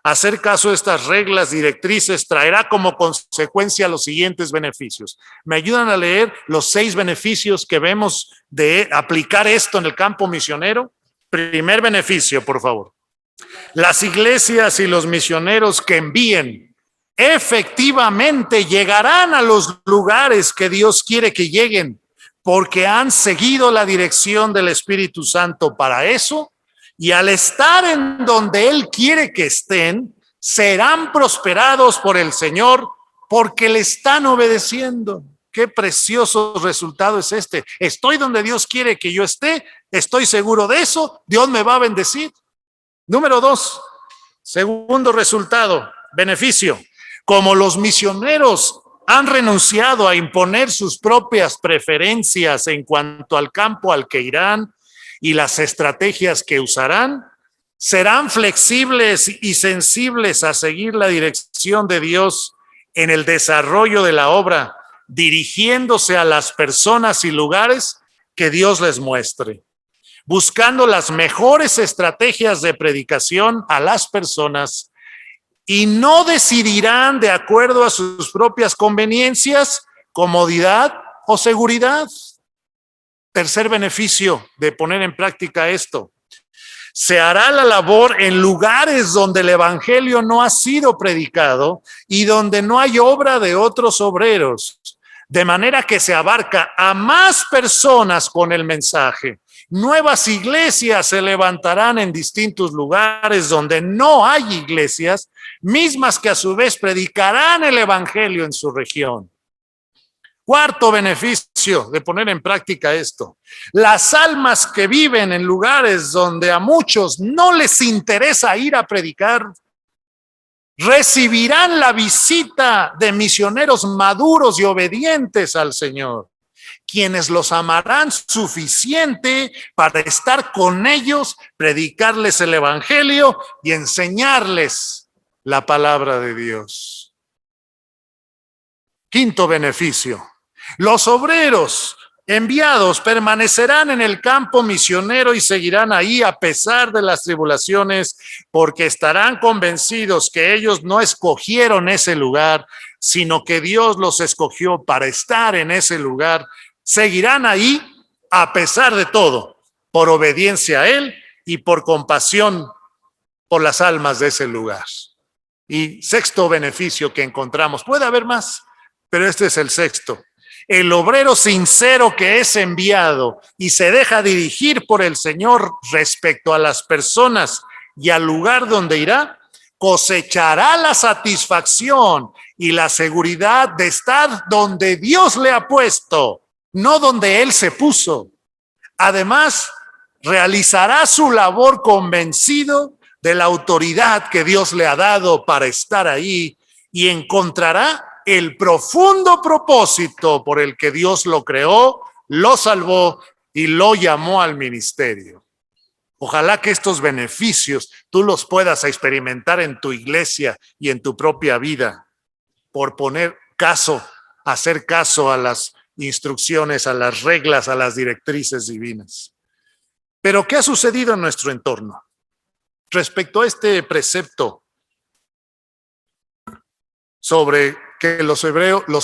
Hacer caso a estas reglas, directrices, traerá como consecuencia los siguientes beneficios. ¿Me ayudan a leer los 6 beneficios que vemos de aplicar esto en el campo misionero? Primer beneficio, por favor. Las iglesias y los misioneros que envíen efectivamente llegarán a los lugares que Dios quiere que lleguen, porque han seguido la dirección del Espíritu Santo para eso. Y al estar en donde Él quiere que estén, serán prosperados por el Señor porque le están obedeciendo. Qué precioso resultado es este. Estoy donde Dios quiere que yo esté, estoy seguro de eso, Dios me va a bendecir. Número 2, segundo resultado, beneficio. Como los misioneros han renunciado a imponer sus propias preferencias en cuanto al campo al que irán, y las estrategias que usarán, serán flexibles y sensibles a seguir la dirección de Dios en el desarrollo de la obra, dirigiéndose a las personas y lugares que Dios les muestre, buscando las mejores estrategias de predicación a las personas, y no decidirán de acuerdo a sus propias conveniencias, comodidad o seguridad. Tercer beneficio de poner en práctica esto: se hará la labor en lugares donde el evangelio no ha sido predicado y donde no hay obra de otros obreros, de manera que se abarca a más personas con el mensaje. Nuevas iglesias se levantarán en distintos lugares donde no hay iglesias, mismas que a su vez predicarán el evangelio en su región. Cuarto beneficio de poner en práctica esto: las almas que viven en lugares donde a muchos no les interesa ir a predicar, recibirán la visita de misioneros maduros y obedientes al Señor, quienes los amarán suficiente para estar con ellos, predicarles el evangelio y enseñarles la palabra de Dios. Quinto beneficio: los obreros enviados permanecerán en el campo misionero y seguirán ahí a pesar de las tribulaciones, porque estarán convencidos que ellos no escogieron ese lugar, sino que Dios los escogió para estar en ese lugar. Seguirán ahí a pesar de todo, por obediencia a Él y por compasión por las almas de ese lugar. Y sexto beneficio que encontramos, puede haber más, pero este es el sexto: el obrero sincero que es enviado y se deja dirigir por el Señor respecto a las personas y al lugar donde irá, cosechará la satisfacción y la seguridad de estar donde Dios le ha puesto, no donde él se puso. Además, realizará su labor convencido de la autoridad que Dios le ha dado para estar ahí, y encontrará el profundo propósito por el que Dios lo creó, lo salvó y lo llamó al ministerio. Ojalá que estos beneficios tú los puedas experimentar en tu iglesia y en tu propia vida, por poner caso, hacer caso a las instrucciones, a las reglas, a las directrices divinas. Pero ¿qué ha sucedido en nuestro entorno respecto a este precepto sobre que los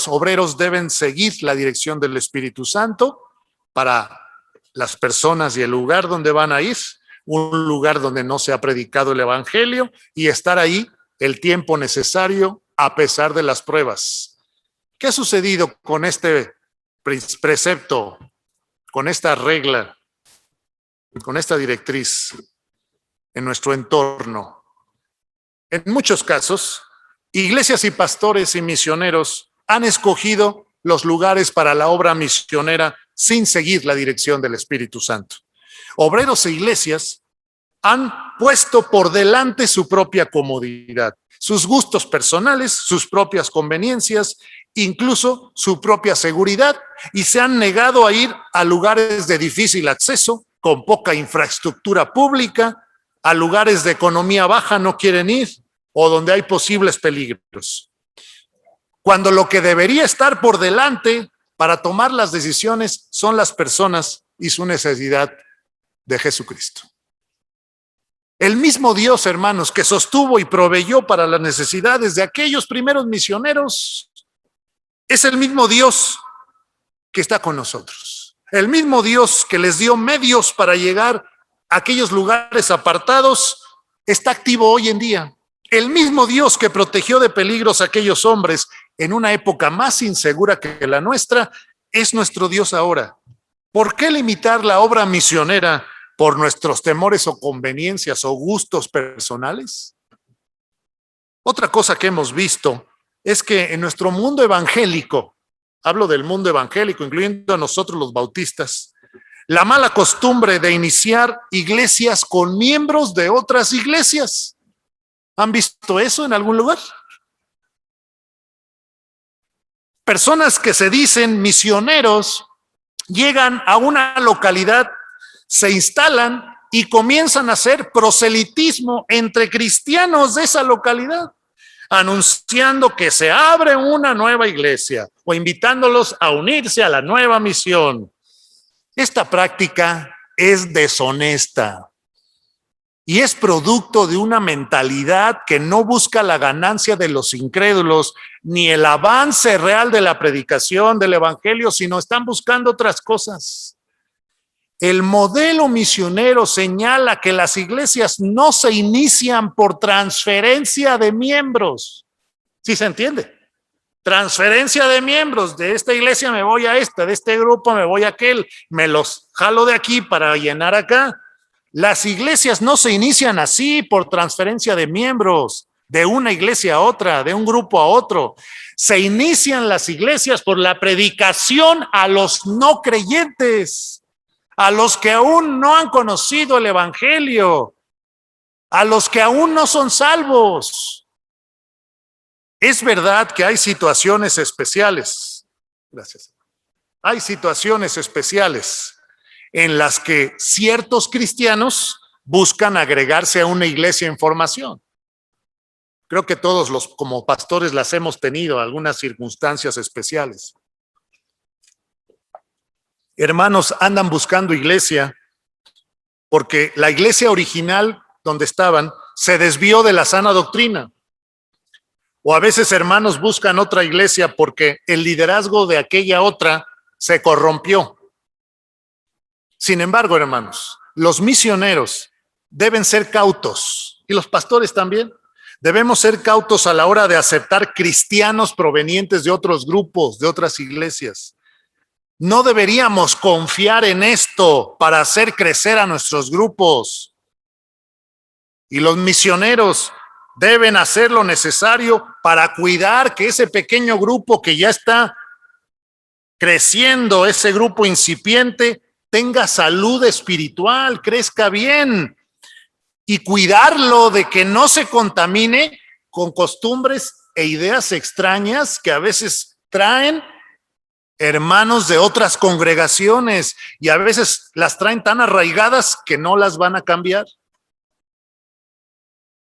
obreros deben seguir la dirección del Espíritu Santo para las personas y el lugar donde van a ir, un lugar donde no se ha predicado el evangelio, y estar ahí el tiempo necesario a pesar de las pruebas? ¿Qué ha sucedido con este precepto, con esta regla, con esta directriz en nuestro entorno? En muchos casos, iglesias y pastores y misioneros han escogido los lugares para la obra misionera sin seguir la dirección del Espíritu Santo. Obreros e iglesias han puesto por delante su propia comodidad, sus gustos personales, sus propias conveniencias, incluso su propia seguridad, y se han negado a ir a lugares de difícil acceso, con poca infraestructura pública, a lugares de economía baja no quieren ir, o donde hay posibles peligros. Cuando lo que debería estar por delante para tomar las decisiones son las personas y su necesidad de Jesucristo. El mismo Dios, hermanos, que sostuvo y proveyó para las necesidades de aquellos primeros misioneros, es el mismo Dios que está con nosotros. El mismo Dios que les dio medios para llegar a aquellos lugares apartados, está activo hoy en día. El mismo Dios que protegió de peligros a aquellos hombres en una época más insegura que la nuestra, es nuestro Dios ahora. ¿Por qué limitar la obra misionera por nuestros temores o conveniencias o gustos personales? Otra cosa que hemos visto es que en nuestro mundo evangélico, hablo del mundo evangélico, incluyendo a nosotros los bautistas, la mala costumbre de iniciar iglesias con miembros de otras iglesias. ¿Han visto eso en algún lugar? Personas que se dicen misioneros llegan a una localidad, se instalan y comienzan a hacer proselitismo entre cristianos de esa localidad, anunciando que se abre una nueva iglesia o invitándolos a unirse a la nueva misión. Esta práctica es deshonesta y es producto de una mentalidad que no busca la ganancia de los incrédulos ni el avance real de la predicación del evangelio, sino están buscando otras cosas. El modelo misionero señala que las iglesias no se inician por transferencia de miembros. ¿Sí se entiende? Transferencia de miembros, de esta iglesia me voy a esta, de este grupo me voy a aquel, me los jalo de aquí para llenar acá. Las iglesias no se inician así por transferencia de miembros, de una iglesia a otra, de un grupo a otro. Se inician las iglesias por la predicación a los no creyentes, a los que aún no han conocido el evangelio, a los que aún no son salvos. Es verdad que hay situaciones especiales. Gracias. Hay situaciones especiales en las que ciertos cristianos buscan agregarse a una iglesia en formación. Creo que todos como pastores las hemos tenido, algunas circunstancias especiales. Hermanos andan buscando iglesia porque la iglesia original donde estaban se desvió de la sana doctrina. O a veces hermanos buscan otra iglesia porque el liderazgo de aquella otra se corrompió. Sin embargo, hermanos, los misioneros deben ser cautos, y los pastores también. Debemos ser cautos a la hora de aceptar cristianos provenientes de otros grupos, de otras iglesias. No deberíamos confiar en esto para hacer crecer a nuestros grupos. Y los misioneros deben hacer lo necesario para cuidar que ese pequeño grupo que ya está creciendo, ese grupo incipiente, tenga salud espiritual, crezca bien, y cuidarlo de que no se contamine con costumbres e ideas extrañas que a veces traen hermanos de otras congregaciones y a veces las traen tan arraigadas que no las van a cambiar.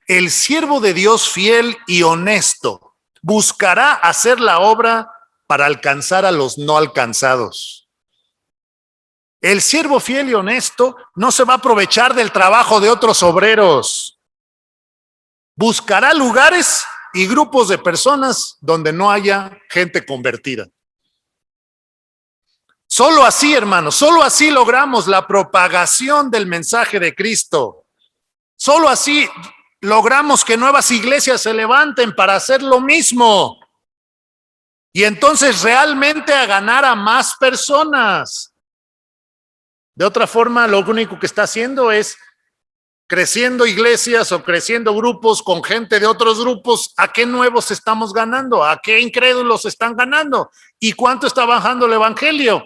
El siervo de Dios fiel y honesto buscará hacer la obra para alcanzar a los no alcanzados. El siervo fiel y honesto no se va a aprovechar del trabajo de otros obreros. Buscará lugares y grupos de personas donde no haya gente convertida. Solo así, hermanos, solo así logramos la propagación del mensaje de Cristo. Solo así logramos que nuevas iglesias se levanten para hacer lo mismo. Y entonces realmente a ganar a más personas. De otra forma, lo único que está haciendo es creciendo iglesias o creciendo grupos con gente de otros grupos. ¿A qué nuevos estamos ganando? ¿A qué incrédulos están ganando? ¿Y cuánto está bajando el evangelio?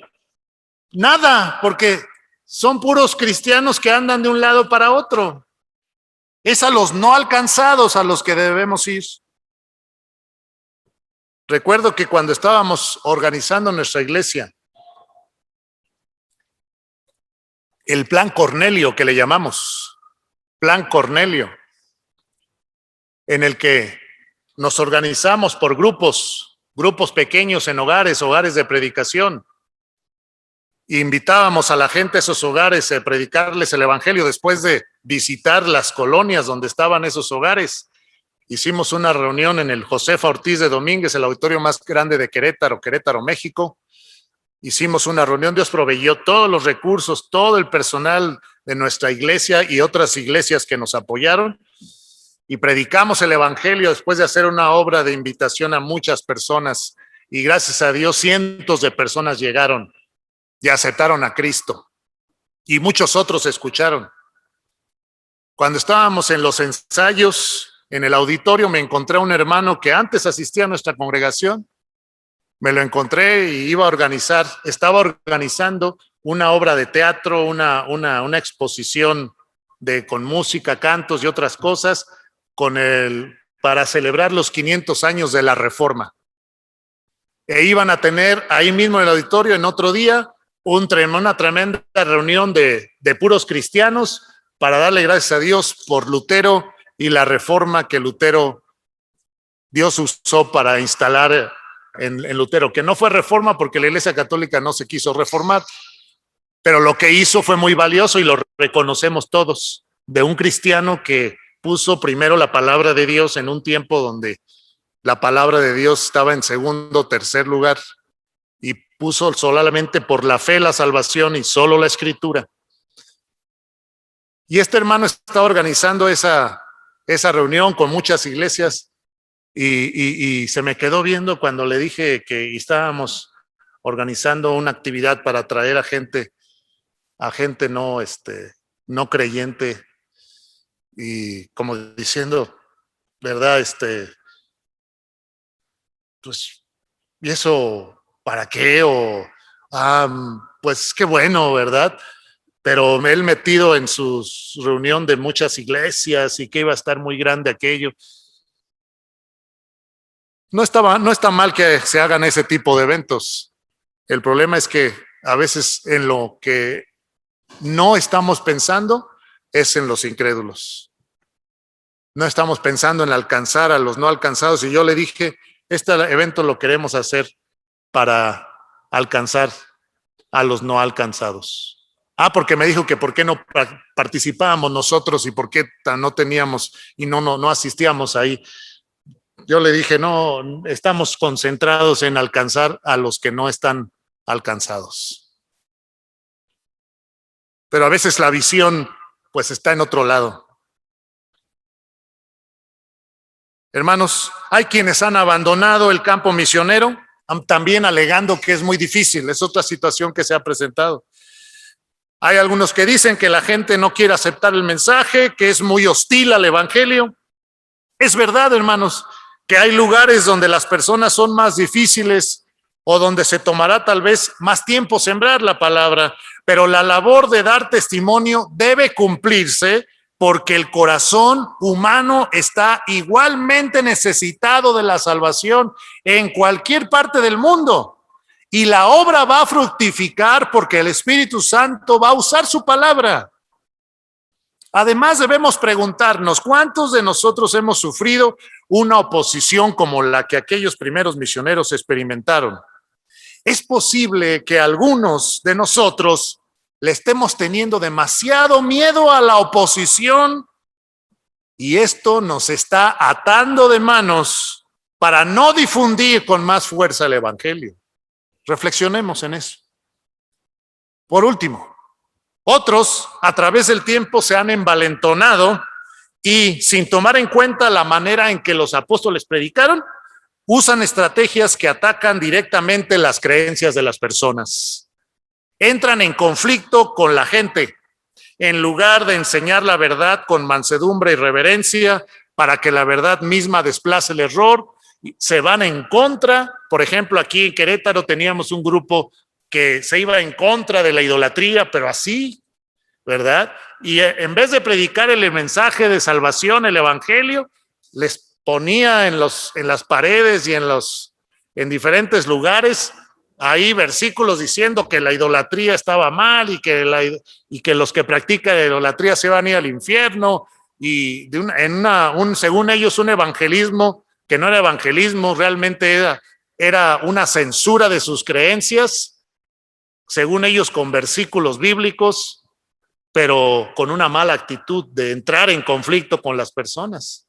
Nada, porque son puros cristianos que andan de un lado para otro. Es a los no alcanzados a los que debemos ir. Recuerdo que cuando estábamos organizando nuestra iglesia, el plan Cornelio que le llamamos, plan Cornelio, en el que nos organizamos por grupos pequeños en hogares de predicación. Invitábamos a la gente a esos hogares a predicarles el evangelio después de visitar las colonias donde estaban esos hogares. Hicimos una reunión en el Josefa Ortiz de Domínguez, el auditorio más grande de Querétaro, México. Hicimos una reunión, Dios proveyó todos los recursos, todo el personal de nuestra iglesia y otras iglesias que nos apoyaron. Y predicamos el evangelio después de hacer una obra de invitación a muchas personas. Y gracias a Dios, cientos de personas llegaron y aceptaron a Cristo. Y muchos otros escucharon. Cuando estábamos en los ensayos, en el auditorio, me encontré a un hermano que antes asistía a nuestra congregación. Me lo encontré y estaba organizando una obra de teatro, una exposición con música, cantos y otras cosas, para celebrar los 500 años de la Reforma. E iban a tener ahí mismo en el auditorio, en otro día, una tremenda reunión de puros cristianos para darle gracias a Dios por Lutero y la reforma que Dios usó para instalar en Lutero, que no fue reforma porque la Iglesia Católica no se quiso reformar, pero lo que hizo fue muy valioso y lo reconocemos todos, de un cristiano que puso primero la palabra de Dios en un tiempo donde la palabra de Dios estaba en segundo, tercer lugar, y puso solamente por la fe la salvación y solo la escritura. Y este hermano está organizando esa reunión con muchas iglesias y se me quedó viendo cuando le dije que estábamos organizando una actividad para traer a gente no creyente, y como diciendo, ¿verdad? Pues, ¿y eso para qué? Pues qué bueno, ¿verdad? Pero él metido en su reunión de muchas iglesias y que iba a estar muy grande aquello. No está mal que se hagan ese tipo de eventos. El problema es que a veces en lo que no estamos pensando es en los incrédulos. No estamos pensando en alcanzar a los no alcanzados. Y yo le dije, este evento lo queremos hacer para alcanzar a los no alcanzados. Porque me dijo que por qué no participábamos nosotros y por qué no teníamos y no asistíamos ahí. Yo le dije, no, estamos concentrados en alcanzar a los que no están alcanzados. Pero a veces la visión pues está en otro lado. Hermanos, hay quienes han abandonado el campo misionero, también alegando que es muy difícil. Es otra situación que se ha presentado. Hay algunos que dicen que la gente no quiere aceptar el mensaje, que es muy hostil al evangelio. Es verdad, hermanos, que hay lugares donde las personas son más difíciles o donde se tomará tal vez más tiempo sembrar la palabra, pero la labor de dar testimonio debe cumplirse porque el corazón humano está igualmente necesitado de la salvación en cualquier parte del mundo. Y la obra va a fructificar porque el Espíritu Santo va a usar su palabra. Además, debemos preguntarnos, ¿cuántos de nosotros hemos sufrido una oposición como la que aquellos primeros misioneros experimentaron? Es posible que algunos de nosotros le estemos teniendo demasiado miedo a la oposición y esto nos está atando de manos para no difundir con más fuerza el evangelio. Reflexionemos en eso. Por último, otros a través del tiempo se han envalentonado y sin tomar en cuenta la manera en que los apóstoles predicaron, usan estrategias que atacan directamente las creencias de las personas. Entran en conflicto con la gente en lugar de enseñar la verdad con mansedumbre y reverencia para que la verdad misma desplace el error. Se van en contra. Por ejemplo, aquí en Querétaro teníamos un grupo que se iba en contra de la idolatría, pero así, ¿verdad? Y en vez de predicar el mensaje de salvación, el evangelio, les ponía en las paredes y en diferentes lugares ahí versículos diciendo que la idolatría estaba mal y que los que practican la idolatría se van a ir al infierno, y según ellos un evangelismo que no era evangelismo, realmente era una censura de sus creencias, según ellos con versículos bíblicos, pero con una mala actitud de entrar en conflicto con las personas.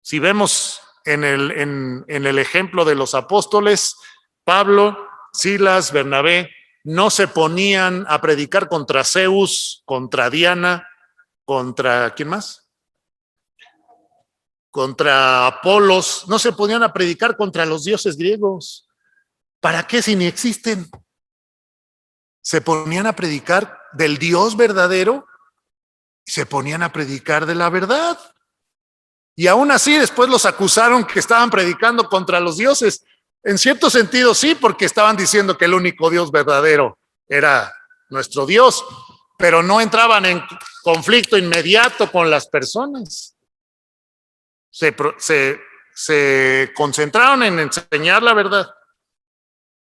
Si vemos en el ejemplo de los apóstoles, Pablo, Silas, Bernabé, no se ponían a predicar contra Zeus, contra Diana, contra ¿quién más? Contra Apolos, no se ponían a predicar contra los dioses griegos. ¿Para qué si ni existen? Se ponían a predicar del Dios verdadero y se ponían a predicar de la verdad. Y aún así después los acusaron que estaban predicando contra los dioses. En cierto sentido sí, porque estaban diciendo que el único Dios verdadero era nuestro Dios, pero no entraban en conflicto inmediato con las personas. Se concentraron en enseñar la verdad,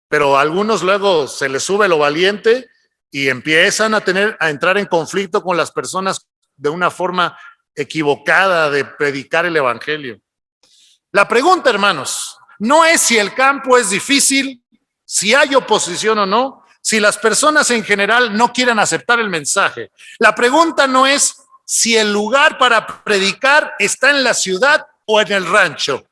pero a algunos luego se les sube lo valiente y empiezan a entrar en conflicto con las personas de una forma equivocada de predicar el evangelio. La pregunta, hermanos, no es si el campo es difícil, si hay oposición o no, si las personas en general no quieren aceptar el mensaje. La pregunta no es si el lugar para predicar está en la ciudad o en el rancho.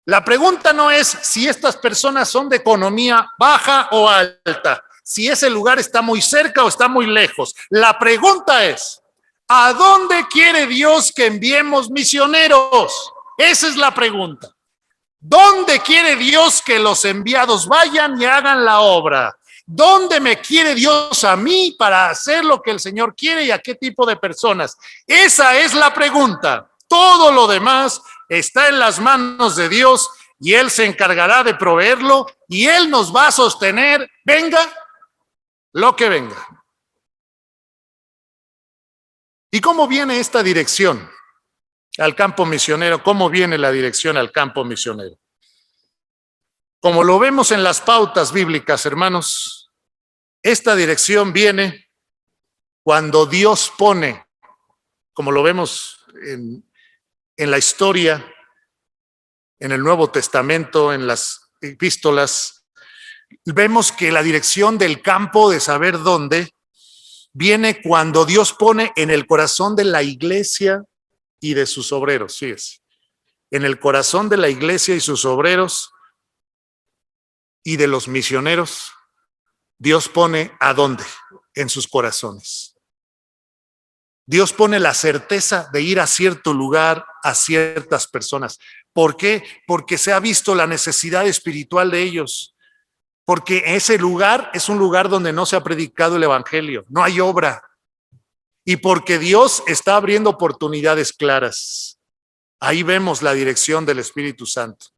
La pregunta no es si estas personas son de economía baja o alta, si ese lugar está muy cerca o está muy lejos. La pregunta es, ¿a dónde quiere Dios que enviemos misioneros? Esa es la pregunta. ¿Dónde quiere Dios que los enviados vayan y hagan la obra? ¿Dónde me quiere Dios a mí para hacer lo que el Señor quiere y a qué tipo de personas? Esa es la pregunta. Todo lo demás está en las manos de Dios y Él se encargará de proveerlo y Él nos va a sostener, venga lo que venga. ¿Y cómo viene esta dirección al campo misionero? ¿Cómo viene la dirección al campo misionero? Como lo vemos en las pautas bíblicas, hermanos, esta dirección viene cuando Dios pone, como lo vemos en la historia, en el Nuevo Testamento, en las epístolas, vemos que la dirección del campo de saber dónde viene cuando Dios pone en el corazón de la iglesia y de sus obreros, sí es, en el corazón de la iglesia y sus obreros y de los misioneros, Dios pone ¿a dónde? En sus corazones. Dios pone la certeza de ir a cierto lugar, a ciertas personas. ¿Por qué? Porque se ha visto la necesidad espiritual de ellos. Porque ese lugar es un lugar donde no se ha predicado el evangelio, no hay obra. Y porque Dios está abriendo oportunidades claras. Ahí vemos la dirección del Espíritu Santo.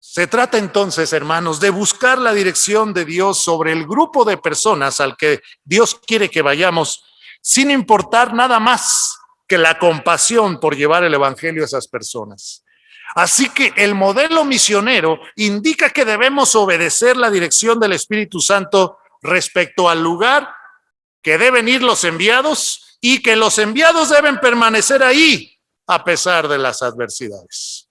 Se trata entonces, hermanos, de buscar la dirección de Dios sobre el grupo de personas al que Dios quiere que vayamos, sin importar nada más que la compasión por llevar el evangelio a esas personas. Así que el modelo misionero indica que debemos obedecer la dirección del Espíritu Santo respecto al lugar que deben ir los enviados y que los enviados deben permanecer ahí a pesar de las adversidades.